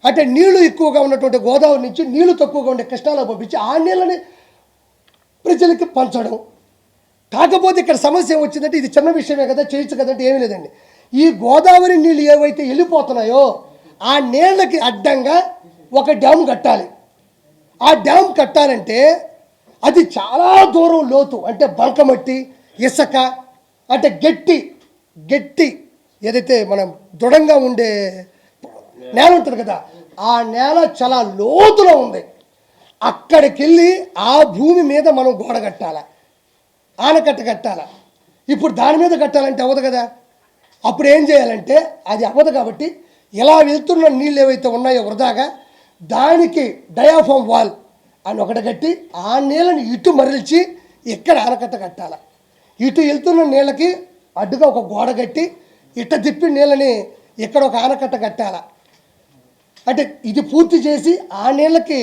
అంటే నీళ్లు ఎక్కువగా ఉన్నటువంటి గోదావరి నుంచి నీళ్లు తక్కువగా ఉండే కృష్ణాలో పంపించి ఆ నీళ్ళని ప్రజలకి పంచడం. కాకపోతే ఇక్కడ సమస్య ఏమొచ్చిందంటే, ఇది చిన్న విషయమే కదా, చేయొచ్చు కదంటే ఏమీ లేదండి. ఈ గోదావరి నీళ్ళు ఏవైతే వెళ్ళిపోతున్నాయో ఆ నీళ్ళకి అడ్డంగా ఒక డ్యామ్ కట్టాలి. ఆ డ్యామ్ కట్టాలంటే అది చాలా దూరం లోతు, అంటే బంకమట్టి, ఇసుక, అంటే గట్టి ఏదైతే మనం దృఢంగా ఉండే నేల ఉంటుంది కదా, ఆ నేల చాలా లోతులో ఉంది. అక్కడికి వెళ్ళి ఆ భూమి మీద మనం గోడ కట్టాలి, ఆనకట్ట కట్టాలి. ఇప్పుడు దాని మీద కట్టాలంటే అవ్వదు కదా. అప్పుడు ఏం చేయాలంటే, అది అవ్వదు కాబట్టి ఇలా వెళ్తున్న నీళ్ళు ఏవైతే ఉన్నాయో వృధాగా, దానికి డయాఫామ్ వాల్ అని ఒకటి కట్టి ఆ నీళ్ళని ఇటు మరల్చి ఇక్కడ ఆనకట్ట కట్టాలి. ఇటు వెళ్తున్న నీళ్ళకి అడ్డుగా ఒక గోడ కట్టి ఇట్ట తిప్పి నీళ్ళని ఇక్కడ ఒక ఆనకట్ట కట్టాలి. అంటే ఇది పూర్తి చేసి ఆ నీళ్ళకి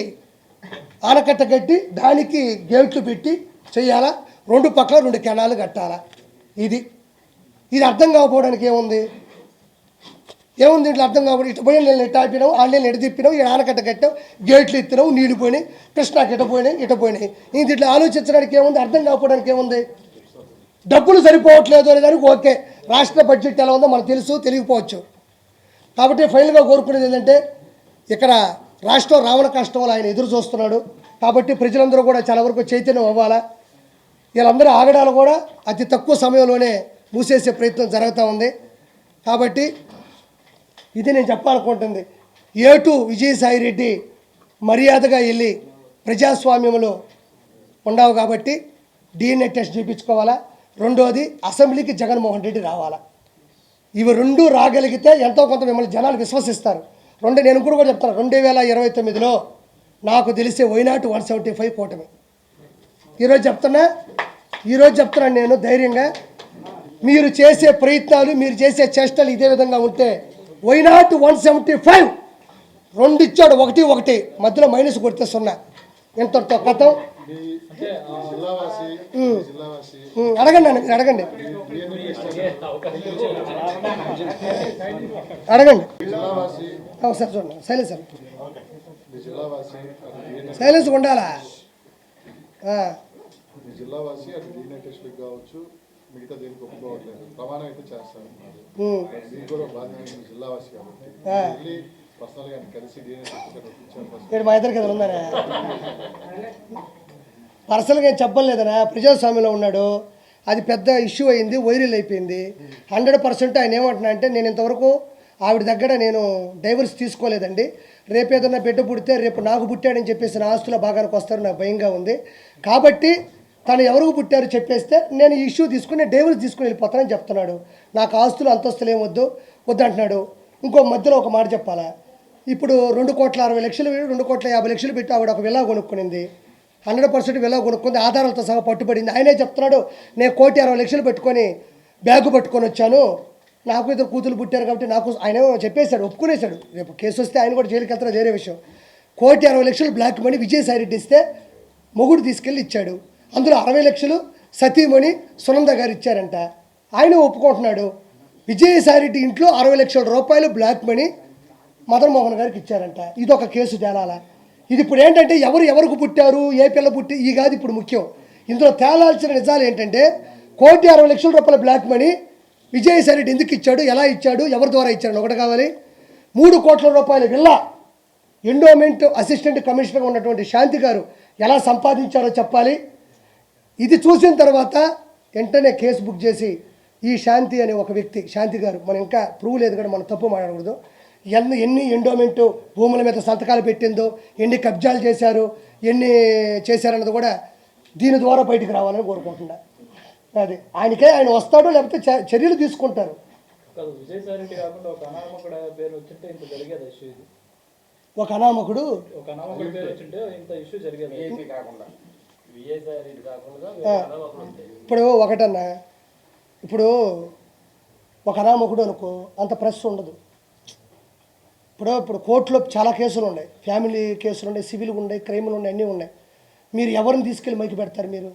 ఆనకట్ట కట్టి దానికి గేట్లు పెట్టి చేయాలా. 2 పక్కల 2 కెనాలు కట్టాలా. ఇది అర్థం కాకపోవడానికి ఏముంది ఇట్లా అర్థం కాకపోతే ఇటు పోయి నీళ్ళు ఎట్ట ఆపినావు, ఆ నీళ్ళు ఎటు తిప్పినావు, ఈ ఆనకట్ట కట్టావు, గేట్లు ఎత్తినావు, నీళ్ళు పోయినాయి, కృష్ణాకి ఇట పోయినాయి. ఇది ఇట్లా ఆలోచించడానికి ఏముంది, అర్థం కాకపోవడానికి ఏముంది? డబ్బులు సరిపోవట్లేదు అనే దానికి ఓకే, రాష్ట్ర బడ్జెట్ ఎలా ఉందో మనకు తెలియకపోవచ్చు. కాబట్టి ఫైనల్గా కోరుకునేది ఏంటంటే, ఇక్కడ రాష్ట్రం రావణ కష్టం ఆయన ఎదురు చూస్తున్నాడు. కాబట్టి ప్రజలందరూ కూడా చాలా వరకు చైతన్యం అవ్వాలా. వీళ్ళందరూ ఆగడాలు కూడా అతి తక్కువ సమయంలోనే మూసేసే ప్రయత్నం జరుగుతూ ఉంది. కాబట్టి ఇది నేను చెప్పాలనుకుంటుంది. ఏటు విజయసాయి రెడ్డి మర్యాదగా వెళ్ళి ప్రజాస్వామ్యంలో ఉండవు కాబట్టి DNA టెస్ట్ చూపించుకోవాలా. రెండోది అసెంబ్లీకి జగన్మోహన్ రెడ్డి రావాలా. ఇవి రెండు రాగలిగితే ఎంతో కొంత మిమ్మల్ని జనాలు విశ్వసిస్తారు. నేను కూడా చెప్తాను, 2029లో నాకు తెలిసే వైనాట్ 175 కూటమి. ఈరోజు చెప్తున్నాను నేను ధైర్యంగా. మీరు చేసే ప్రయత్నాలు, మీరు చేసే చేష్టలు ఇదే విధంగా ఉంటే వైనాట్ 175 రెండు ఇచ్చాడు, 1-1 మధ్యలో మైనస్ కొడితే 0. ఎంతతో కథం. అడగండి అన్న, మీరు అడగండి. సార్ చూడండి, సైలెన్స్ సార్, సైలెన్స్ ఉండాలా. జిల్లావాసి అటు DNA టెస్టులకు కావచ్చు, మిగతా దేనికి ఒప్పుకోవట్లేదు, ప్రమాణం అయితే చేస్తారు. మీకు కూడా బాధ్యత జిల్లావాసి కాబట్టి పర్సనల్ గా కలిసి DNA టెస్ట్ మా ఇద్దరికి కదా ఉందనే పర్సనల్గా ఏం చెప్పలేదనా. ప్రజాస్వామ్యంలో ఉన్నాడు, అది పెద్ద ఇష్యూ అయింది, వైరల్ అయిపోయింది. 100% ఆయన ఏమంటున్నా అంటే, నేను ఇంతవరకు ఆవిడ దగ్గర నేను డైవర్స్ తీసుకోలేదండి. రేపు ఏదన్నా బిడ్డ పుడితే రేపు నాకు పుట్టాడని చెప్పేసి నా ఆస్తుల భాగానికి వస్తారు, నాకు భయంగా ఉంది. కాబట్టి తను ఎవరికి పుట్టారు చెప్పేస్తే నేను ఈ ఇష్యూ తీసుకుని డైవర్స్ తీసుకుని వెళ్ళిపోతానని చెప్తున్నాడు. నాకు ఆస్తులు అంతస్తులు ఏమొద్దు వద్దంటున్నాడు. ఇంకో మధ్యలో ఒక మాట చెప్పాలా. ఇప్పుడు 2,60,00,000 2,50,00,000 పెట్టి ఆవిడ ఒక విల్లా కొనుక్కునింది. 100% విలువ కొనుక్కుంది, ఆధారాలతో సహా పట్టుబడింది. ఆయనే చెప్తున్నాడు, నేను 1,60,00,000 పెట్టుకొని బ్యాగు పట్టుకొని వచ్చాను, నాకు ఇద్దరు కూతురు పుట్టారు కాబట్టి నాకు. ఆయన చెప్పేశాడు, ఒప్పుకునేశాడు. రేపు కేసు వస్తే ఆయన కూడా జైలుకి వెళ్తారో వేరే విషయం. 1,60,00,000 బ్లాక్ మనీ విజయసాయి రెడ్డి ఇస్తే మొగుడు తీసుకెళ్ళి ఇచ్చాడు. అందులో 60,00,000 సతీమణి సునంద గారు ఇచ్చారంట. ఆయన ఒప్పుకుంటున్నాడు. విజయసాయి రెడ్డి ఇంట్లో 60,00,000 రూపాయలు బ్లాక్ మనీ మదన్ మోహన్ గారికి ఇచ్చారంట. ఇదొక కేసు తేలాలా. ఇది ఇప్పుడు ఏంటంటే ఎవరికి పుట్టారు, ఏ పిల్ల పుట్టి ఈ కాదు ఇప్పుడు ముఖ్యం. ఇందులో తేలాల్సిన నిజాలు ఏంటంటే 1,60,00,000 రూపాయల బ్లాక్ మనీ విజయసాయి రెడ్డి ఎందుకు ఇచ్చాడు, ఎలా ఇచ్చాడు, ఎవరి ద్వారా ఇచ్చాడు ఒకటి కావాలి. 3 కోట్ల రూపాయల విల్లా ఎండోమెంట్ అసిస్టెంట్ కమిషనర్గా ఉన్నటువంటి శాంతి గారు ఎలా సంపాదించారో చెప్పాలి. ఇది చూసిన తర్వాత వెంటనే కేసు బుక్ చేసి ఈ శాంతి అనే ఒక వ్యక్తి, శాంతి గారు, మనం ఇంకా ప్రూవ్ లేదు కూడా మనం తప్పు మాట్లాడకూడదు, ఎన్ని ఎండోమెంటు భూముల మీద సంతకాలు పెట్టిందో, ఎన్ని కబ్జాలు చేశారు, ఎన్ని చేశారన్నది కూడా దీని ద్వారా బయటకు రావాలని కోరుకుంటున్నా. అది ఆయన వస్తాడో లేకపోతే చర్యలు తీసుకుంటారు. ఒక అనామకుడు ఇప్పుడు ఒకటన్నా, ఇప్పుడు ఒక అనామకుడు అనుకో అంత ప్రెస్ ఉండదు. ఇప్పుడు కోర్టులో చాలా కేసులు ఉన్నాయి, ఫ్యామిలీ కేసులు ఉన్నాయి, సివిల్ ఉన్నాయి, క్రైమ్లు ఉన్నాయి, అన్నీ ఉన్నాయి. మీరు ఎవరిని తీసుకెళ్ళి మైకి పెడతారు? మీరు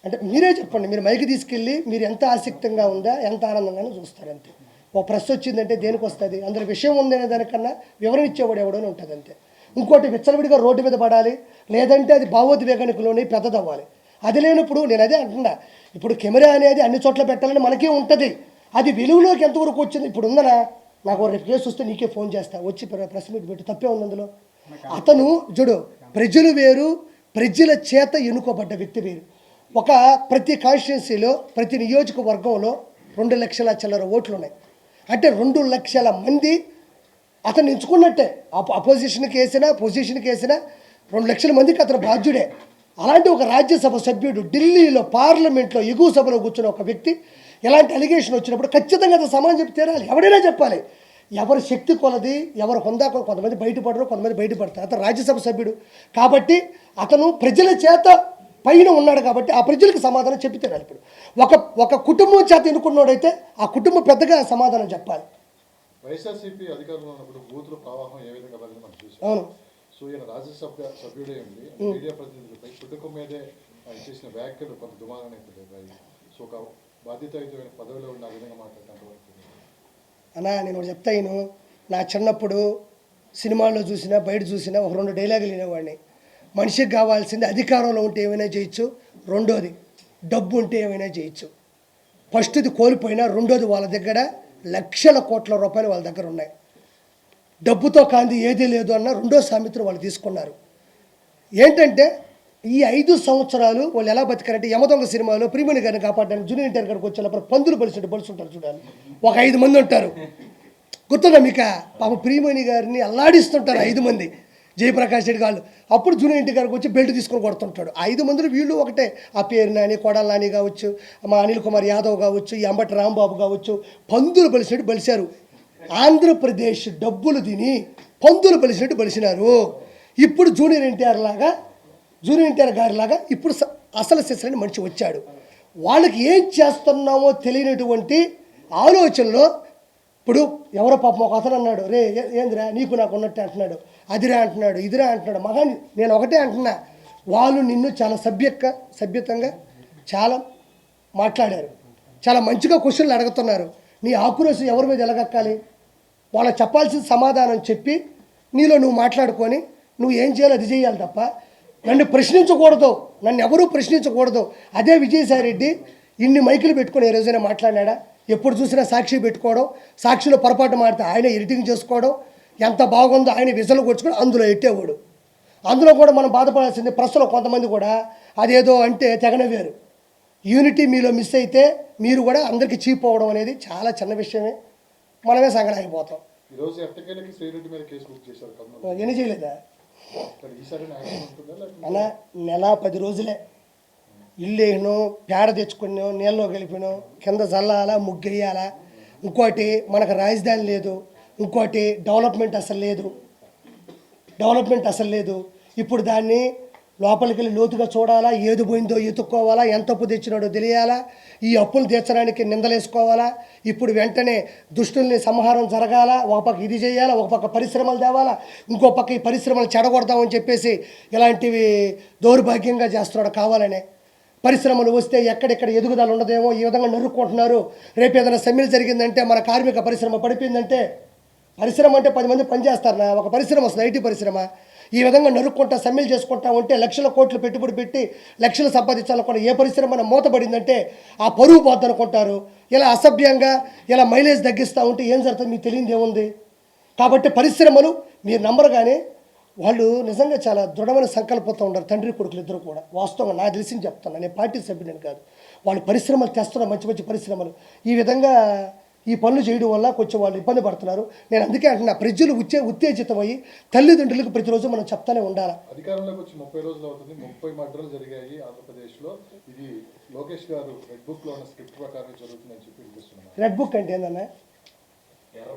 అంటే మీరే చెప్పండి. మీరు మైకి తీసుకెళ్ళి మీరు ఎంత ఆసక్తంగా ఉందా, ఎంత ఆనందంగానూ చూస్తారు అంతే. ఒక ప్రెస్ వచ్చిందంటే దేనికి వస్తుంది? అందులో విషయం ఉందనే దానికన్నా వివరణ ఇచ్చేవాడు ఎవడని ఉంటుంది అంతే. ఇంకోటి విచ్చలవిడిగా రోడ్డు మీద పడాలి, లేదంటే అది భావోద్వేగానికిలోని పెద్దదవ్వాలి. అది లేనప్పుడు నేను అదే అంటున్నా, ఇప్పుడు కెమెరా అనేది అన్ని చోట్ల పెట్టాలని మనకే ఉంటుంది. అది వెలుగులోకి ఎంతవరకు వచ్చింది? ఇప్పుడు ఉందనా, నాకు రేపు కేసు వస్తే నీకే ఫోన్ చేస్తా, వచ్చి ప్రెస్ మీట్ పెట్టి తప్పే ఉంది అందులో. అతను చూడు, ప్రజలు వేరు, ప్రజల చేత ఎన్నుకోబడ్డ వ్యక్తి వేరు. ప్రతి కాన్స్టిట్యున్సీలో, ప్రతి నియోజకవర్గంలో 2 లక్షల చిల్లర ఓట్లు ఉన్నాయి. అంటే 2 లక్షల మంది అతను ఎంచుకున్నట్టే. అపోజిషన్కి వేసినా, పొజిషన్కి వేసినా 2 లక్షల మందికి అతను బాధ్యుడే. అలాంటి ఒక రాజ్యసభ సభ్యుడు ఢిల్లీలో పార్లమెంట్లో ఎగువ సభలో కూర్చున్న ఒక వ్యక్తి ఎలాంటి అలిగేషన్ వచ్చినప్పుడు ఖచ్చితంగా అతను సమాధానం చెప్పి తీరాలి. ఎవడైనా చెప్పాలి. ఎవరి శక్తి కొలది, ఎవరు హొందా, కొంతమంది బయటపడరు, కొంతమంది బయటపడతారు. అతను రాజ్యసభ సభ్యుడు కాబట్టి అతను ప్రజల చేత పైన ఉన్నాడు కాబట్టి ఆ ప్రజలకు సమాధానం చెప్పి తీరాలి. ఇప్పుడు ఒక కుటుంబం చేత ఎన్నుకున్నాడైతే ఆ కుటుంబం పెద్దగా సమాధానం చెప్పాలి. వైఎస్ఆర్సీపీ అధికారంలో ఉన్నప్పుడు బూతుల ప్రవాహం ఏ విధంగా మనం చూసాం. అవును. సో ఈయన రాజ్యసభ సభ్యుడే ఉంది, మీడియా ప్రతినిధులపై కుటుంబం మీదే చేసిన వ్యాఖ్యలు కొంత దుమారాన్ని తెలిపాయి. సో ఒక బాధ్యతాయుతమైన పదవిలో ఉన్న విధంగా మాట్లాడతాను అన్నా. నేను చెప్తాను, నా చిన్నప్పుడు సినిమాల్లో చూసినా, బయట చూసినా ఒక 2 డైలాగులు వినేవాడిని. మనిషికి కావాల్సింది అధికారంలో ఉంటే ఏమైనా చేయొచ్చు, రెండోది డబ్బు ఉంటే ఏమైనా చేయొచ్చు. ఫస్ట్ది కోల్పోయినా, రెండోది వాళ్ళ దగ్గర లక్షల కోట్ల రూపాయలు వాళ్ళ దగ్గర ఉన్నాయి. డబ్బుతో కాంది ఏదీ లేదు అన్న రెండో సామెతను వాళ్ళు తీసుకున్నారు. ఏంటంటే ఈ 5 సంవత్సరాలు వాళ్ళు ఎలా బతికారంటే యమదొంగ సినిమాలో ప్రియమణి గారిని కాపాడడానికి జూనియర్ ఎన్టీఆర్ గారికి వచ్చినప్పుడు పందులు బలిసినట్టు చూడాలి. ఒక 5 మంది ఉంటారు, గుర్తుందా మీకు? పాప ప్రియమణి గారిని అల్లాడిస్తుంటారు 5 మంది, జయప్రకాష్ రెడ్డి గారు. అప్పుడు జూనియర్ ఎన్టీఆర్ గారికి వచ్చి బెల్ట్ తీసుకొని కొడుతుంటాడు. 5 మందిలో వీళ్ళు ఒకటే, ఆ పేరు నాని, కొడాల నాని కావచ్చు, మా అనిల్ కుమార్ యాదవ్ కావచ్చు, ఈ అంబటి రాంబాబు కావచ్చు, పందులు బలిసినట్టు బలిశారు. ఆంధ్రప్రదేశ్ డబ్బులు తిని పందులు బలిసినట్టు బలిసినారు. ఇప్పుడు జూనియర్ ఎన్టీఆర్ గారిలాగా ఇప్పుడు అసలు శిశులని మనిషి వచ్చాడు. వాళ్ళకి ఏం చేస్తున్నామో తెలియనటువంటి ఆలోచనలో ఇప్పుడు ఎవరో పాపం ఒక అతను అన్నాడు, రే ఏందిరా నీకు నాకు ఉన్నట్టే అంటున్నాడు, అదిరా అంటున్నాడు, ఇదిరా అంటున్నాడు. మగా నేను ఒకటే అంటున్నా, వాళ్ళు నిన్ను చాలా సభ్యతంగా చాలా మాట్లాడారు, చాలా మంచిగా క్వశ్చన్లు అడుగుతున్నారు. నీ ఆక్రోశం ఎవరి మీద ఎలగక్కాలి? వాళ్ళకి చెప్పాల్సిన సమాధానం చెప్పి నీలో నువ్వు మాట్లాడుకొని నువ్వు ఏం చేయాలో అది చేయాలి తప్ప నన్ను ప్రశ్నించకూడదు, నన్ను ఎవరూ ప్రశ్నించకూడదు. అదే విజయసాయిరెడ్డి ఇన్ని మైకులు పెట్టుకొని ఏ రోజైనా మాట్లాడినాడా? ఎప్పుడు చూసినా సాక్షి పెట్టుకోవడం, సాక్షిలో పొరపాటు మాడితే ఆయన ఎడిటింగ్ చేసుకోవడం, ఎంత బాగుందో ఆయన విజలు కొట్టుకొని అందులో ఎట్టేవాడు. అందులో కూడా మనం బాధపడాల్సింది ప్రెస్లో కొంతమంది కూడా అదేదో అంటే తెగనవేరు. యూనిటీ మీలో మిస్ అయితే మీరు కూడా అందరికీ చీప్ అవ్వడం అనేది చాలా చిన్న విషయమే, మనమే సంగడాగిపోతాం. ఈరోజు ఎట్టకేలకి శ్రీరెడ్డి మీద కేసు బుక్ చేశారు కర్నూలు. ఎన్ని చేయలేదా ఈసారి యాక్షన్ ఉంటుందా లేకపోతే అన్న? నెల 10 రోజులే. ఇల్లు వేయను, పేడ తెచ్చుకున్నాం, నీళ్ళలో కలిపినాం, కింద చల్లాలా, ముగ్గేయాలా. ఇంకోటి మనకు రాజధాని లేదు, ఇంకోటి డెవలప్మెంట్ అసలు లేదు. ఇప్పుడు దాన్ని లోపలికి వెళ్ళి లోతుగా చూడాలా, ఏది పోయిందో ఎత్తుక్కోవాలా, ఎంత అప్పు తెచ్చినాడో తెలియాలా, ఈ అప్పులు తీర్చడానికి నిందలేసుకోవాలా. ఇప్పుడు వెంటనే దుష్టుల్ని సంహారం జరగాల, ఒక పక్క ఇది చేయాలా, ఒక పక్క పరిశ్రమలు తేవాలా, ఇంకో పక్క ఈ పరిశ్రమలు చెడగొడదామని చెప్పేసి ఇలాంటివి దౌర్భాగ్యంగా చేస్తున్నాడు కావాలనే. పరిశ్రమలు వస్తే ఎక్కడెక్కడ ఎదుగుదల ఉండదేమో ఈ విధంగా నరుక్కుంటున్నారు. రేపు ఏదైనా సమ్మెలు జరిగిందంటే, మన కార్మిక పరిశ్రమ పడిపోయిందంటే, పరిశ్రమ అంటే 10 మంది పనిచేస్తారనా? ఒక పరిశ్రమ వస్తుంది, ఐటీ పరిశ్రమ. ఈ విధంగా నరుక్కుంటా సమ్మెలు చేసుకుంటా ఉంటే లక్షల కోట్లు పెట్టుబడి పెట్టి లక్షలు సంపాదించాలనుకున్న ఏ పరిశ్రమ మూతపడిందంటే ఆ పరువు పోద్దనుకుంటారు. ఇలా అసభ్యంగా ఇలా మైలేజ్ తగ్గిస్తూ ఉంటే ఏం జరుగుతుంది మీకు తెలియదు ఏముంది. కాబట్టి పరిశ్రమలు మీరు నమ్మరుగానే వాళ్ళు నిజంగా చాలా దృఢమైన సంకల్పంతో ఉన్నారు, తండ్రి కొడుకులు ఇద్దరు కూడా. వాస్తవంగా నాకు తెలిసింది చెప్తాను, నేను పార్టీ సభ్యుడిని కాదు. వాళ్ళు పరిశ్రమలు తెస్తున్నారు, మంచి పరిశ్రమలు. ఈ విధంగా ఈ పనులు చేయడం వల్ల కొంచెం వాళ్ళు ఇబ్బంది పడుతున్నారు. నేను అందుకే అంటున్నా, ప్రజలు ఉత్తేజితమయ్యి తల్లిదండ్రులకు ప్రతిరోజు మనం చెప్తానే ఉండాలి. అధికారంలోకి వచ్చి 30 రోజులు అవుతుంది, 30 మర్డర్లు జరిగాయి ఆంధ్రప్రదేశ్లో. ఇది లోకేష్ గారు రెడ్ బుక్లో ఉన్న స్క్రిప్ట్ ప్రకారం జరుగుతుందని చెప్పి వినిపిస్తున్నారు. రెడ్ బుక్ అంటే ఏందన్నా? ఎర్ర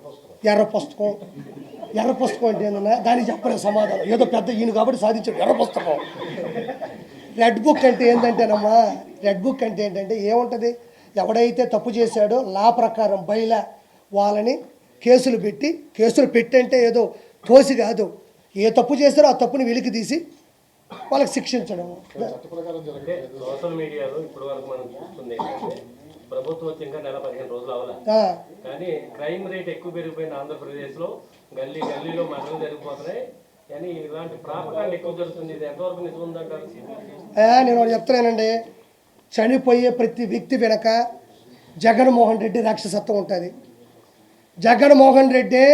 పుస్తకం అంటే ఏందన్నా? దానికి చెప్పలేదు సమాధానం. ఏదో పెద్ద ఈయన కాబట్టి సాధించాడు ఎర్ర పుస్తకం. రెడ్ బుక్ అంటే ఏంటంటేనమ్మా, రెడ్ బుక్ అంటే ఏంటంటే ఏముంటుంది, ఎవడైతే తప్పు చేశాడో లా ప్రకారం బయలా వాళ్ళని కేసులు పెట్టంటే ఏదో తోసి కాదు, ఏ తప్పు చేస్తారో ఆ తప్పుని వెలికి తీసి వాళ్ళకి శిక్షించడం. చట్ట ప్రకారం జరగట్లేదు. సోషల్ మీడియాలో ఇప్పటి వరకు మనం చూస్తుంది ఏంటంటే ప్రభుత్వం వచ్చి ఇంకా నెల 15 రోజులు అవ్వాలి, కానీ క్రైమ్ రేట్ ఎక్కువ పెరిగిపోయింది ఆంధ్రప్రదేశ్లో. గల్లీలో మరణాలు జరిగిపోతున్నాయి, కానీ ఇలాంటి ప్రాపకాండ ఎక్కువ జరుగుతుంది. ఇది ఎంతవరకు నిజం ఉందంటారు? నేను ఒకటి చెప్తున్నానండి, చనిపోయే ప్రతి వ్యక్తి వెనక జగన్మోహన్ రెడ్డి రాక్షసత్వం ఉంటుంది. జగన్మోహన్ రెడ్డి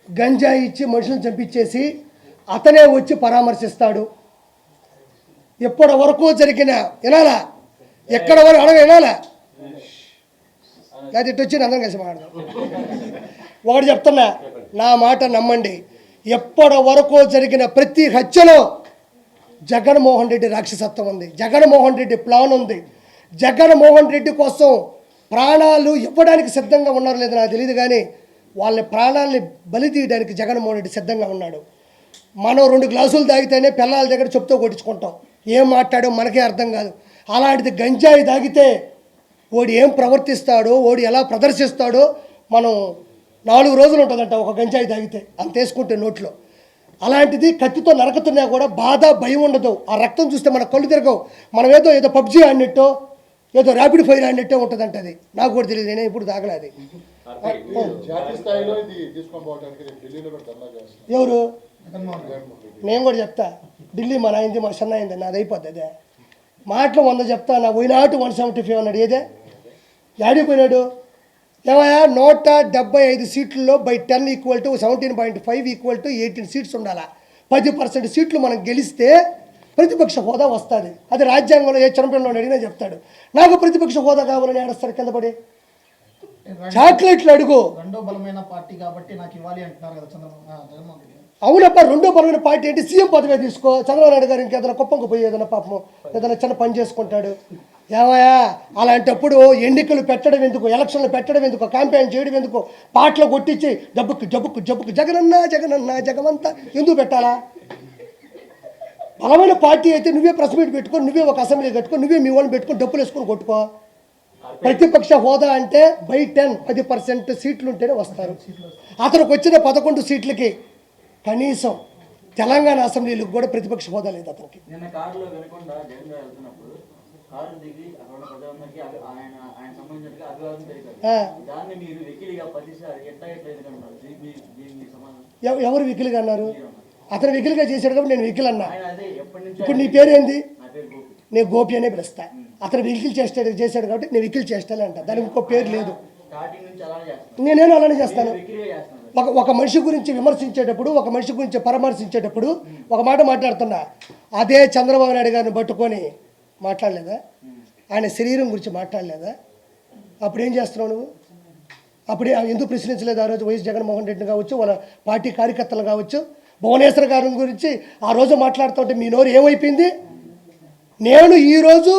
గంజాయి ఇచ్చి మనుషులను చంపించేసి అతనే వచ్చి పరామర్శిస్తాడు. ఎప్పటి వరకు జరిగిన వినాలా, ఎక్కడ వరకు అడగ వినాలా, అది ఇటు వచ్చి అందరం కలిసి మాట్లాడదాం. ఒకటి చెప్తున్నా, నా మాట నమ్మండి, ఎప్పటి వరకు జరిగిన ప్రతి హత్యలో జగన్మోహన్ రెడ్డి రాక్షసత్వం ఉంది, జగన్మోహన్ రెడ్డి ప్లాన్ ఉంది. జగన్మోహన్ రెడ్డి కోసం ప్రాణాలు ఇవ్వడానికి సిద్ధంగా ఉన్నారో లేదో నాకు తెలియదు, కానీ వాళ్ళ ప్రాణాలని బలి తీయడానికి జగన్మోహన్ రెడ్డి సిద్ధంగా ఉన్నాడు. మనం 2 గ్లాసులు తాగితేనే పిల్లల దగ్గర చెప్తూ కొట్టించుకుంటాం, ఏం మాట్లాడో మనకే అర్థం కాదు. అలాంటిది గంజాయి తాగితే ఓడి ఏం ప్రవర్తిస్తాడో, ఓడి ఎలా ప్రదర్శిస్తాడో మనం 4 రోజులు ఉంటుందంట ఒక గంజాయి తాగితే, అంత వేసుకుంటే నోట్లో. అలాంటిది కత్తితో నరకుతున్నా కూడా బాధ భయం ఉండదు. ఆ రక్తం చూస్తే మన కళ్ళు తిరగవు. మనం ఏదో పబ్జీ ఆడినట్టో ఏదో ర్యాపిడ్ ఫైర్ ఆడినట్టే ఉంటుందంట. అది నాకు కూడా తెలియదు, నేనే ఇప్పుడు తాగలేదు. జాతీయ స్థాయిలో ఇది తీసుకొని పోవడానికి ఢిల్లీలో కూడా ధర్నా చేస్తున్నారు. ఎవరు? నేను కూడా చెప్తా, ఢిల్లీ మన అయింది, మన సన్న అయింది, నాది అయిపోద్ది. అదే మాటలు 100 చెప్తా, నా పోయినాటు 175 అన్నాడు. ఏదే ఆడిపోయినాడు ఏమయ్యా? 175 సీట్లలో బై 10 = 17.5 = 18 సీట్స్ ఉండాలా. 10% సీట్లు మనం గెలిస్తే ప్రతిపక్ష హోదా వస్తుంది. అది రాజ్యాంగంలో ఏ చంపినోడు అడిగినా చెప్తాడు. నాకు ప్రతిపక్ష హోదా కావాలని ఏడుస్తాడు కింద పడి. చాక్లెట్లు అడుగు. రెండో బలమైన పార్టీ కాబట్టి నాకు ఇవ్వాలి అంటున్నారు కదా జగన్మోహన్ రెడ్డి. అవునప్ప, రెండో బలమైన పార్టీ అంటే సీఎం పదవి తీసుకో. చంద్రబాబు నాయుడు గారు ఇంకేదైనా కుప్పంకు పోయి ఏదైనా పాపం ఏదైనా చిన్న పని చేసుకుంటాడు. ఏమయ్యా, అలాంటప్పుడు ఎన్నికలు పెట్టడం ఎందుకు, ఎలక్షన్లు పెట్టడం ఎందుకు, క్యాంపెయిన్ చేయడం ఎందుకు, పాటలు కొట్టించి జబ్బుకు జబ్బుకు జబ్బుకు జగనన్న జగనన్న జగమంతా ఎందుకు పెట్టాలా? బలమైన పార్టీ అయితే నువ్వే ప్రెస్ మీట్ పెట్టుకో, నువ్వే ఒక అసెంబ్లీ కట్టుకో, నువ్వే మీ వాళ్ళని పెట్టుకొని డబ్బులు వేసుకొని కొట్టుకో. ప్రతిపక్ష హోదా అంటే బై 10% సీట్లు ఉంటేనే వస్తారు. అతనికి వచ్చిన 11 సీట్లకి కనీసం తెలంగాణ అసెంబ్లీలకు కూడా ప్రతిపక్ష హోదా లేదు అతనికి. నిన్న కారులో వినకుండా జగన్ గారు వెళ్తున్నప్పుడు కారు దిగి అక్కడ ప్రజలందరికీ ఆయన సంబంధించిన అభివాదం తెలిపారు. దాన్ని మీరు వెకిలిగా ప్రతిసారి ఎట్లా ఎందుకంటారు? దీనికి సమాధానం ఎవరు వికిలిగా అన్నారు? అతను వికిలిగా చేశాడు కాబట్టి నేను వికిల్ అన్నా. అదే ఎప్పటి నుంచి ఇప్పుడు నీ పేరేంది? నా పేరు గోపి. నేను గోపి అనే పిలుస్తా. అతను వికిల్ చేశాడు కాబట్టి నేను వికిల్ చేస్తానే అంట. దానికి ఇంకో పేరు లేదు. స్టార్టింగ్ నుంచి అలానే చేస్తాను. నేనేమో అలానే చేస్తాను. వెకిలిగా చేస్తాను. ఒక మనిషి గురించి విమర్శించేటప్పుడు, ఒక మనిషి గురించి పరామర్శించేటప్పుడు ఒక మాట మాట్లాడుతున్నా. అదే చంద్రబాబు నాయుడు గారిని పట్టుకొని మాట్లాడలేదా? ఆయన శరీరం గురించి మాట్లాడలేదా? అప్పుడు ఏం చేస్తున్నావు నువ్వు? అప్పుడే ఎందుకు ప్రశ్నించలేదు? ఆ రోజు వైఎస్ జగన్మోహన్ రెడ్డిని కావచ్చు, వాళ్ళ పార్టీ కార్యకర్తలు కావచ్చు, భువనేశ్వర్ గారి గురించి ఆ రోజు మాట్లాడుతుంటే మీ నోరు ఏమైపోయింది? నేను ఈరోజు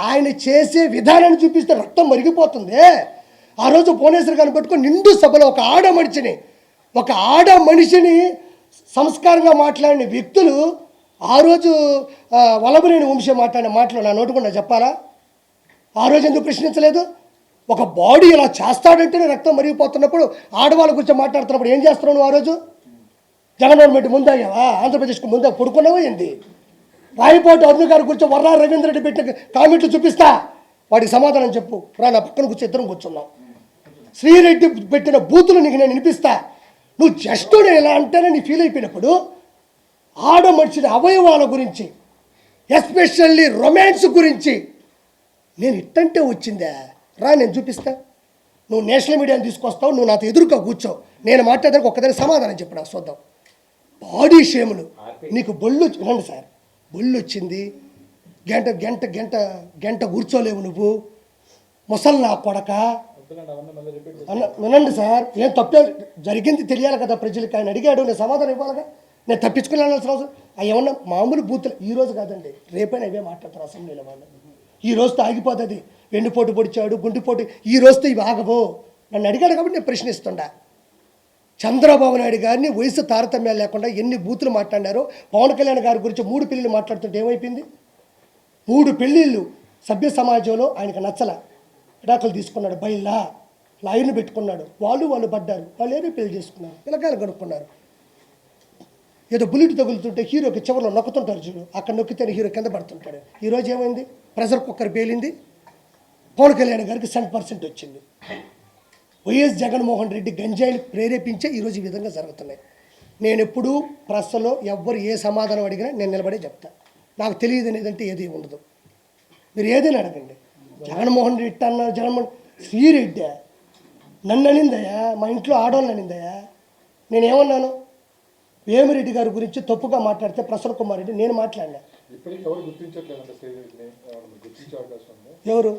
ఆయన చేసే విధానాన్ని చూపిస్తే రక్తం మరిగిపోతుంది. ఆ రోజు భువనేశ్వర్ గారిని పట్టుకొని నిండు సభలో ఒక ఆడ మనిషిని సంస్కారంగా మాట్లాడిన వ్యక్తులు ఆ రోజు వల్లభనేని వంశీ మాట్లాడిన మాటలు నా నోటుకుండా చెప్పాలా? ఆ రోజు ఎందుకు ప్రశ్నించలేదు? ఒక బాడీ ఇలా చేస్తాడంటేనే రక్తం మరిగిపోతున్నప్పుడు ఆడవాళ్ళ గురించి మాట్లాడుతున్నప్పుడు ఏం చేస్తున్నావు నువ్వు? ఆ రోజు జగన్మోహన్ ముందాగావా? ఆంధ్రప్రదేశ్కు ముందా పడుకున్నావా ఏంది? రాయపోటు అరుణ్ గారి గురించి వర్రా రవీంద్ర రెడ్డి పెట్టిన కామెంట్లు చూపిస్తా, వాడికి సమాధానం చెప్పు. రా, నా పక్కన కూర్చొని ఇద్దరం కూర్చున్నాం. శ్రీరెడ్డి పెట్టిన బూతులు నీకు నేను వినిపిస్తా. నువ్వు జస్ట్ నేను ఎలా అంటేనే నీ ఫీల్ అయిపోయినప్పుడు ఆడ మనిషిని అవయవాల గురించి, ఎస్పెషల్లీ రొమాన్స్ గురించి నేను ఇట్టంటే వచ్చిందా? రా, నేను చూపిస్తా. నువ్వు నేషనల్ మీడియాని తీసుకొస్తావు, నువ్వు నాతో ఎదురుగా కూర్చో, నేను మాట్లాడడానికి ఒక్కదానికి సమాధానం చెప్పు. నాకు చూద్దాం. బాడీ షేములు నీకు బొళ్ళు వినండి సార్, బొళ్ళు వచ్చింది, గంట గంట గంట గంట కూర్చోలేవు నువ్వు, ముసలి నా కొడక వినండి సార్. ఏం తప్పే జరిగింది తెలియాలి కదా ప్రజలకి. ఆయన అడిగాడు, నేను సమాధానం ఇవ్వాలిగా. నేను తప్పించుకుని వెళ్ళాల్సిన అవసరం ఏమన్నా మామూలు బూతులు ఈ రోజు కాదండి, రేపైనా అవే మాట్లాడతారు అసెంబ్లీలో వాళ్ళు. ఈ రోజుతో ఆగిపోతుంది. వెన్నుపోటు పొడిచాడు, గుండెపోటు, ఈ రోజుతో ఇవి ఆగవు. నన్ను అడిగాడు కాబట్టి నేను ప్రశ్నిస్తుండా. చంద్రబాబు నాయుడు గారిని వయసు తారతమ్యాలు లేకుండా ఎన్ని బూతులు మాట్లాడారో. పవన్ కళ్యాణ్ గారి గురించి 3 పెళ్ళిళ్ళు మాట్లాడుతుంటే ఏమైపోయింది? 3 పెళ్ళిళ్ళు సభ్య సమాజంలో ఆయనకు నచ్చల, విడాకులు తీసుకున్నాడు, బయలా లాయర్ని పెట్టుకున్నాడు. వాళ్ళు పడ్డారు, వాళ్ళు ఏదో పెళ్లి చేసుకున్నారు, పిల్లకాయలు కనుక్కున్నారు. ఏదో బుల్లెట్ తగులుతుంటే హీరోకి చివరిలో నొక్కుతుంటారు చూడు, అక్కడ నొక్కితేనే హీరో కింద పడుతుంటాడు. ఈరోజు ఏమైంది? ప్రెషర్ కుక్కర్ పేలింది. పవన్ కళ్యాణ్ గారికి 100% వచ్చింది. వైఎస్ జగన్మోహన్ రెడ్డి గంజాయిని ప్రేరేపించే ఈరోజు ఈ విధంగా జరుగుతున్నాయి. నేను ఎప్పుడూ ప్రశ్నలో ఎవ్వరు ఏ సమాధానం అడిగినా నేను నిలబడే చెప్తా. నాకు తెలియదు అనేదంటే ఏది ఉండదు. మీరు ఏదైనా అడగండి. జగన్మోహన్ రెడ్డి అన్నారు, జగన్మోహన్ శ్రీరెడ్డి నన్ను అనిందయ్యా, మా ఇంట్లో ఆడవాళ్ళని అనిందయ్యా. నేనేమన్నాను? వేమిరెడ్డి గారి గురించి తప్పుగా మాట్లాడితే ప్రసన్న కుమార్ రెడ్డి నేను మాట్లాడినా. ఎవరు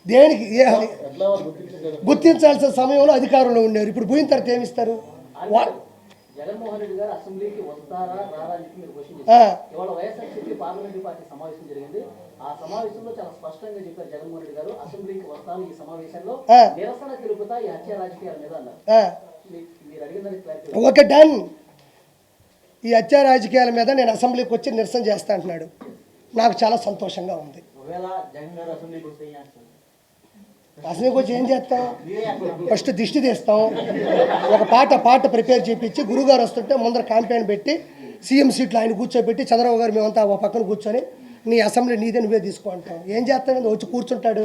దేనికి గుర్తించాల్సిన సమయంలో అధికారంలో ఉండేవారు. ఇప్పుడు పోయిన తర్వాత ఏమిస్తారు? జగన్మోహన్ రెడ్డి గారు అసెంబ్లీకి వస్తారా రారా అని మీరు క్వశ్చన్ చేశారు. ఇవాళ వైఎస్ఆర్సీపీ పార్లమెంటరీ పార్టీ సమావేశం జరిగింది. ఆ సమావేశంలో చాలా స్పష్టంగా చెప్పారు జగన్మోహన్ రెడ్డి గారు, అసెంబ్లీకి వస్తాను, ఈ సమావేశంలో నిరసన తెలుపుతా ఈ హత్య రాజకీయాల మీద అన్నారు. మీరు అడిగిన క్లారిటీ ఒక డన్. ఈ హత్య రాజకీయాల మీద నేను అసెంబ్లీకి వచ్చి నిరసన చేస్తా అంటున్నాడు. నాకు చాలా సంతోషంగా ఉంది. ఒకవేళ జగన్ గారు అసెంబ్లీకి వస్తే అసెంబ్లీకి వచ్చి ఏం చేస్తాం? ఫస్ట్ దిష్టి తీస్తాం, ఒక పాట ప్రిపేర్ చేయించి గురుగారు వస్తుంటే ముందర క్యాంపెయిన్ పెట్టి సీఎం సీట్లో ఆయన కూర్చోబెట్టి చంద్రబాబు గారు మేమంతా ఒక పక్కన కూర్చొని నీ అసెంబ్లీ నీదే నువ్వే తీసుకో అంటాం. ఏం చేస్తాం? వచ్చి కూర్చుంటాడు,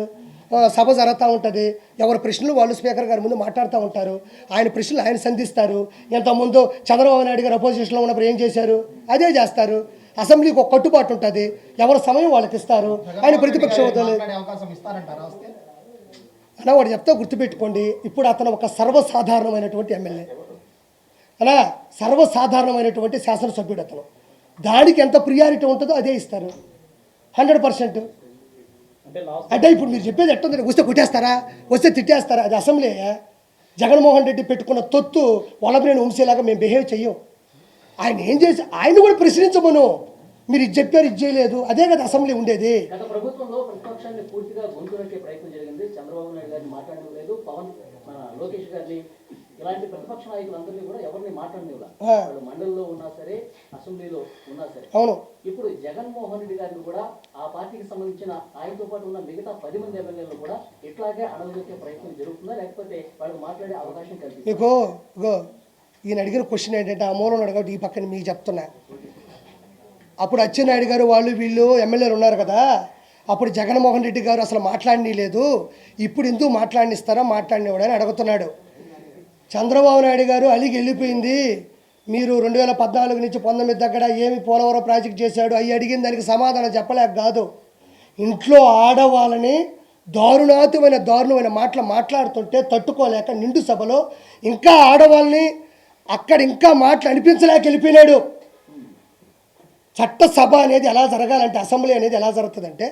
సభ జరుగుతూ ఉంటుంది, ఎవరి ప్రశ్నలు వాళ్ళు స్పీకర్ గారి ముందు మాట్లాడుతూ ఉంటారు, ఆయన ప్రశ్నలు ఆయన సంధిస్తారు. ఇంతకుముందు చంద్రబాబు నాయుడు గారు అపోజిషన్లో ఉన్నప్పుడు ఏం చేశారు? అదే చేస్తారు. అసెంబ్లీకి ఒక కట్టుబాటు ఉంటుంది, ఎవరి సమయం వాళ్ళకి ఇస్తారు. ఆయన ప్రతిపక్ష హోదాలో అలా వాడు చెప్తా గుర్తుపెట్టుకోండి. ఇప్పుడు అతను ఒక సర్వసాధారణమైనటువంటి ఎమ్మెల్యే, అలా సర్వసాధారణమైనటువంటి శాసనసభ్యుడు. అతను దానికి ఎంత ప్రియారిటీ ఉంటుందో అదే ఇస్తారు 100%. అంటే ఇప్పుడు మీరు చెప్పేది ఎట్టుంది, వస్తే కొట్టేస్తారా, వస్తే తిట్టేస్తారా? అది అసెంబ్లీ. జగన్మోహన్ రెడ్డి పెట్టుకున్న తొత్తు వలబ్రేని వంశీలాగా మేము బిహేవ్ చెయ్యం. ఆయన ఏం చేసి ఆయన కూడా ప్రశ్నించమను. మీరు ఇది చెప్పారు, ఇది చేయలేదు, అదే కదా అసెంబ్లీ ఉండేది. గత ప్రభుత్వంలో ప్రతిపక్షాన్ని పూర్తిగా గొంతునట్టే ప్రయత్నం జరిగింది. చంద్రబాబు నాయుడు గారిని మాట్లాడలేదు, మన లోకేష్ గారిని, ఇలాంటి ప్రతిపక్ష నాయకులందరినీ కూడా ఎవరిని మాట్లాడలేదు. వాళ్ళు మండలిలో ఉన్నా సరే, అసెంబ్లీలో ఉన్నా సరే. అవును. ఇప్పుడు జగన్మోహన్ రెడ్డి గారిని కూడా ఆ పార్టీకి సంబంధించిన ఆయనతో పాటు ఉన్న మిగతా 10 మంది ఎమ్మెల్యేలు కూడా ఇట్లాగే అడగదొక్కే ప్రయత్నం జరుగుతుందా, లేకపోతే వాళ్ళకి మాట్లాడే అవకాశం కల్పిస్తుంది? ఇగో ఈయన అడిగిన క్వశ్చన్ ఏంటంటే ఆ మూలం అడగబట్టి ఈ పక్కన మీకు చెప్తున్నా. అప్పుడు అచ్చెన్నాయుడు గారు వాళ్ళు వీళ్ళు ఎమ్మెల్యేలు ఉన్నారు కదా, అప్పుడు జగన్మోహన్ రెడ్డి గారు అసలు మాట్లాడనీ లేదు, ఇప్పుడు ఎందుకు మాట్లాడినిస్తారా, మాట్లాడినవాడని అడుగుతున్నాడు. చంద్రబాబు నాయుడు గారు అలిగి వెళ్ళిపోయింది. మీరు 2014 నుంచి 19 దగ్గర ఏమి పోలవరం ప్రాజెక్ట్ చేశాడు అవి అడిగిన దానికి సమాధానం చెప్పలేక కాదు, ఇంట్లో ఆడవాళ్ళని దారుణమైన మాటలు మాట్లాడుతుంటే తట్టుకోలేక నిండు సభలో ఇంకా ఆడవాళ్ళని అక్కడ ఇంకా మాటలు అనిపించలేక వెళ్ళిపోయినాడు. చట్టసభ అనేది ఎలా జరగాలంటే, అసెంబ్లీ అనేది ఎలా జరుగుతుందంటే,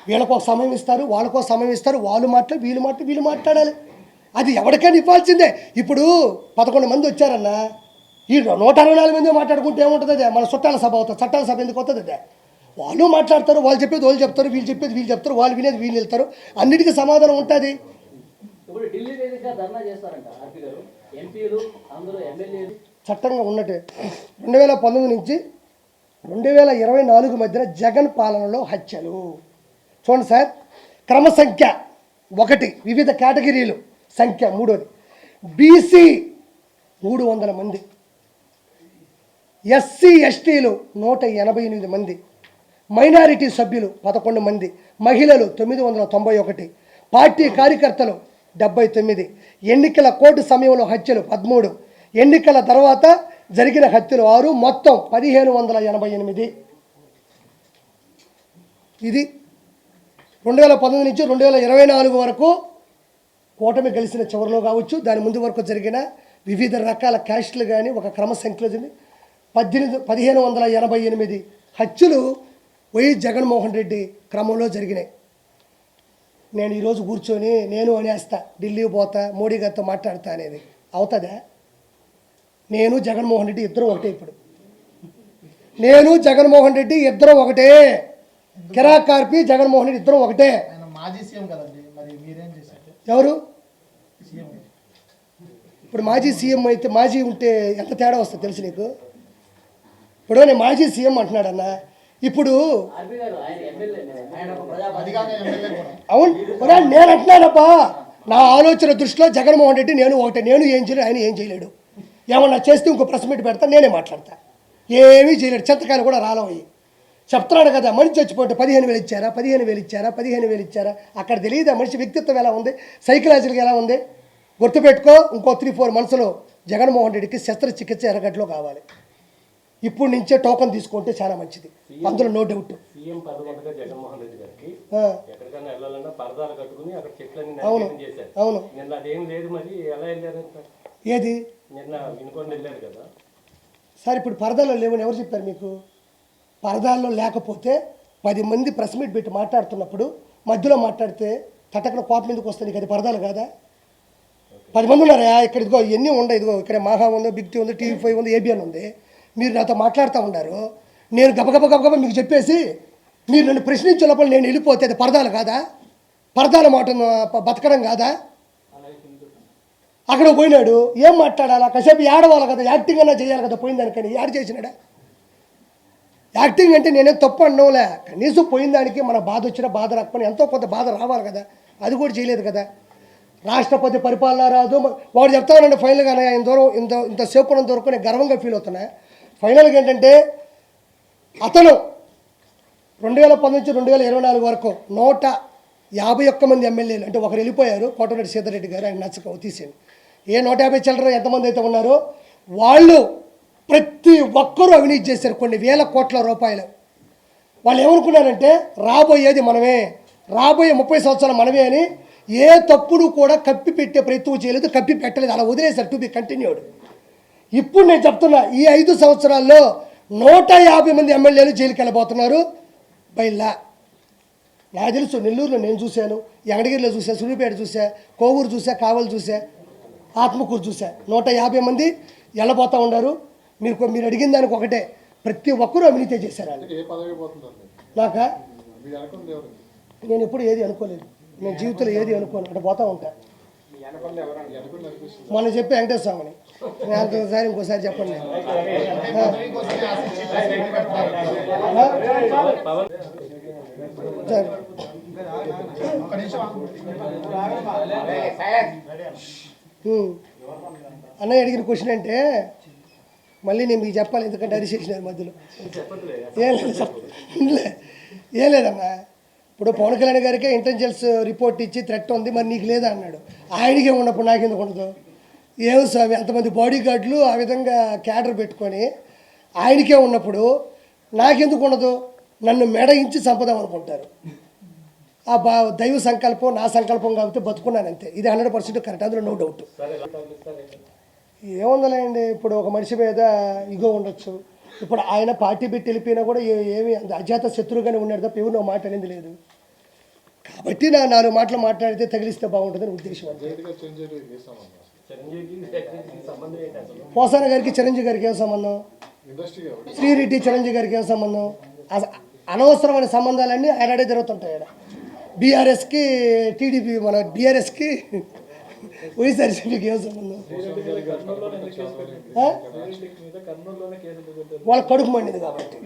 వీళ్ళకో సమయం ఇస్తారు, వాళ్ళకో సమయం ఇస్తారు, వీళ్ళు మాట్లాడాలి. అది ఎవరికైనా ఇవ్వాల్సిందే. ఇప్పుడు 11 మంది వచ్చారన్నా, ఈ 164 మంది మాట్లాడుకుంటే ఏముంటుంది? అదే మన చుట్టాల సభ అవుతుంది. చట్టాల సభ ఎందుకు అవుతుంది? అదే వాళ్ళు మాట్లాడతారు, వాళ్ళు చెప్పేది వాళ్ళు చెప్తారు, వీళ్ళు చెప్పేది వీళ్ళు చెప్తారు, వాళ్ళు వినేది వీళ్ళు వెళ్తారు, అన్నిటికీ సమాధానం ఉంటుంది. ఇప్పుడు ఢిల్లీ వేదికగా ధర్నా చేస్తారంట ఆర్పి గారు, ఎంపీలు అందరూ ఎమ్మెల్యేలు. చట్టంగా ఉన్నట్టే 2019 నుంచి 2024 మధ్యన జగన్ పాలనలో హత్యలు చూడండి సార్. క్రమ సంఖ్య 1, వివిధ కేటగిరీలు సంఖ్య 3, బీసీ 300 మంది, ఎస్సీ ఎస్టీలు 188 మంది, మైనారిటీ సభ్యులు 11 మంది, మహిళలు 991, పార్టీ కార్యకర్తలు 79, ఎన్నికల కోర్టు సమయంలో హత్యలు 13, ఎన్నికల తర్వాత జరిగిన హత్యలు 6, మొత్తం 1588. ఇది 2019 నుంచి 2024 వరకు కూటమి గెలిచిన చివరిలో కావచ్చు, దాని ముందు వరకు జరిగిన వివిధ రకాల క్యాస్టులు కానీ ఒక క్రమ సంఖ్యలో 1588 హత్యలు వైఎస్ జగన్మోహన్ రెడ్డి క్రమంలో జరిగినాయి. నేను ఈరోజు కూర్చొని నేను అనేస్తా, ఢిల్లీ పోతా, మోడీ గారితో మాట్లాడతా అనేది అవుతుందా? నేను జగన్మోహన్ రెడ్డి ఇద్దరం ఒకటే. ఇప్పుడు నేను జగన్మోహన్ రెడ్డి ఇద్దరం ఒకటే. కిరాక్ కార్పి జగన్మోహన్ రెడ్డి ఇద్దరం ఒకటే. ఆయన మాజీ సీఎం కదండి, మరి మీరేం చేశారు? ఎవరు సీఎం? ఇప్పుడు మాజీ సీఎం అయితే మాజీ ఉంటే ఎంత తేడా వస్తుంది తెలుసు నీకు? ఇప్పుడు నేను మాజీ సీఎం అంటున్నాడన్న, ఇప్పుడు ఆర్పి గారు ఆయన ఎమ్మెల్యే, ఆయన ఒక అధికార ఎమ్మెల్యే కూడా. అవును నేను అంటున్నానప్పా, నా ఆలోచన దృష్టిలో జగన్మోహన్ రెడ్డి నేను ఒకటే. నేను ఏం చేయలేడు, ఆయన ఏం చేయలేడు. ఏమన్నా చేస్తే ఇంకో ప్రెస్ మీట్ పెడతా, నేనే మాట్లాడతా. ఏమీ చేయలేడు. చెత్తకాయలు కూడా రాలవయ్యి చెప్తున్నాడు కదా. మనిషి చచ్చిపోతే 15,000 ఇచ్చారా, 15,000 ఇచ్చారా, 15,000 ఇచ్చారా? అక్కడ తెలియదు మనిషి వ్యక్తిత్వం ఎలా ఉంది, సైకలాజికల్గా ఎలా ఉంది. గుర్తుపెట్టుకో, ఇంకో 3-4 మంత్స్లో జగన్మోహన్ రెడ్డికి శస్త్రచికిత్స ఎర్రగడ్డలో కావాలి. ఇప్పుడు నుంచే టోకన్ తీసుకుంటే చాలా మంచిది, అందులో నో డౌట్. సీఎం పదకొండుగా జగన్మోహన్ రెడ్డి గారికి ఎక్కడికైనా వెళ్ళాలన్నా పరదాలు కట్టుకుని అక్కడ చెట్లన్నీ నాశనం చేశారు. అవును. నిన్న అదేం లేదు, మరి ఎలా వెళ్ళారు? ఏది నిన్న వినుకొని వెళ్ళారు కదా సార్. ఇప్పుడు పరదాల్లో లేవని ఎవరు చెప్పారు మీకు? పరదాల్లో లేకపోతే 10 మంది ప్రెస్ మీట్ పెట్టి మాట్లాడుతున్నప్పుడు మధ్యలో మాట్లాడితే తటకన కోపం ఎందుకు వస్తుంది? అది పరదాలు కాదా? 10 మంది ఉన్నారా ఇక్కడ? ఇదిగో ఇవన్నీ ఉండవు. ఇదిగో ఇక్కడ మాహా ఉంది, బిగ్ టీ ఉంది, TV5 ఉంది, ABN ఉంది. మీరు నాతో మాట్లాడుతూ ఉన్నారు, నేను గబగబ మీకు చెప్పేసి మీరు నన్ను ప్రశ్నించే లోపల నేను వెళ్ళిపోతే అది పరదాలు కాదా? పరదాల మాట బతకడం కాదా? అక్కడ పోయినాడు, ఏం మాట్లాడాలా? కాసేపు ఏడవాలి కదా, యాక్టింగ్ అన్నా చేయాలి కదా. పోయిన దానికని యాడ్ చేసినాడా? యాక్టింగ్ అంటే నేనేం తప్పు అనడంలే, కనీసం పోయిన దానికి మన బాధ వచ్చినా బాధ రాకపోయినా ఎంతో కొంత బాధ రావాలి కదా. అది కూడా చేయలేదు కదా. రాష్ట్రపతి పరిపాలన రాదు వాడు చెప్తానండి. ఫైనల్గా ఆయన దూరం ఇంతసేపు ఉన్నంత వరకు నేను గర్వంగా ఫీల్ అవుతున్నా. ఫైనల్గా ఏంటంటే అతను 2019 నుంచి 2024 వరకు 151 మంది ఎమ్మెల్యేలు, అంటే ఒకరు వెళ్ళిపోయారు, కోటమిరెడ్డి సీతారెడ్డి గారు, ఆయన నచ్చక తీసేయండి. ఏ 150 చిల్లర ఎంతమంది అయితే ఉన్నారో వాళ్ళు ప్రతి ఒక్కరూ అవినీతి చేశారు కొన్ని వేల కోట్ల రూపాయలు. వాళ్ళు ఏమనుకున్నారంటే రాబోయేది మనమే, రాబోయే 30 సంవత్సరాలు మనమే అని ఏ తప్పుడు కూడా కప్పి పెట్టే ప్రయత్నం చేయలేదు, కప్పి పెట్టలేదు, అలా వదిలేశారు. To be continued. ఇప్పుడు నేను చెప్తున్నా, ఈ 5 సంవత్సరాల్లో 150 మంది ఎమ్మెల్యేలు జైలుకి వెళ్ళబోతున్నారు బయలా. నాకు తెలుసు, నెల్లూరులో నేను చూశాను, ఎంగడగిరిలో చూసా, సూర్యాపేట చూసా, కోవూరు చూసా, కావలు చూసా, ఆత్మకూరు చూసా. 150 మంది వెళ్ళబోతూ ఉన్నారు. మీరు అడిగిన దానికి ఒకటే, ప్రతి ఒక్కరూ అవినీతి చేశారు వాళ్ళు. ఏ పదవి పోతుందండి నాకా మీరు అనుకుంది ఎవరు? నేను ఎప్పుడు ఏది అనుకోలేదు, నేను జీవితంలో ఏది అనుకోను, అక్కడ పోతూ ఉంటాను. అనుకుంది అనిపిస్తుంది. మొన్న చెప్పి వెంకటేశ్వర స్వామిని, ఒకసారి ఇంకోసారి చెప్పండి. సరే. అన్నయ్య అడిగిన క్వశ్చన్ అంటే మళ్ళీ నేను మీకు చెప్పాలి, ఎందుకంటే అరిచేసినారు మధ్యలో. ఏం లేదన్నా, ఇప్పుడు పవన్ కళ్యాణ్ గారికే ఇంటెలిజెన్స్ రిపోర్ట్ ఇచ్చి థ్రెట్ ఉంది, మరి నీకు లేదా అన్నాడు. ఆయనకే ఉన్నప్పుడు నాకెందుకు ఉండదు? ఏమి స్వామి, అంతమంది బాడీ గార్డులు ఆ విధంగా క్యాడర్ పెట్టుకొని ఆయనకే ఉన్నప్పుడు నాకెందుకు ఉండదు? నన్ను మెడయించి చంపదాం అనుకుంటారు. ఆ దైవ సంకల్పం నా సంకల్పం కాబట్టి బతుకున్నాను అంతే. ఇది 100% కరెక్ట్, అందులో నో డౌట్. ఏముందలేండి, ఇప్పుడు ఒక మనిషి మీద ఇగో ఉండొచ్చు. ఇప్పుడు ఆయన పార్టీ పెట్టి వెళ్ళిపోయినా కూడా ఏమి అజాత శత్రువుగానే ఉన్నాడు తప్ప ఎవరు మాట అనేది లేదు. కాబట్టి నా 4 మాటలు మాట్లాడితే తగిలిస్తే బాగుంటుందని ఉద్దేశం. పోసాన గారికి చిరంజీవి గారికి ఏం సంబంధం? శ్రీరెడ్డి చిరంజీవి గారికి ఏం సంబంధం? అనవసరమైన సంబంధాలన్నీ ఆయనడే జరుగుతుంటాయి. ఆయన బీఆర్ఎస్కి టీడీపీ, మన బీఆర్ఎస్కి వైఎస్ఆర్సీపీకి ఏం సంబంధం? వాళ్ళ కడుపు మండింది కాబట్టి.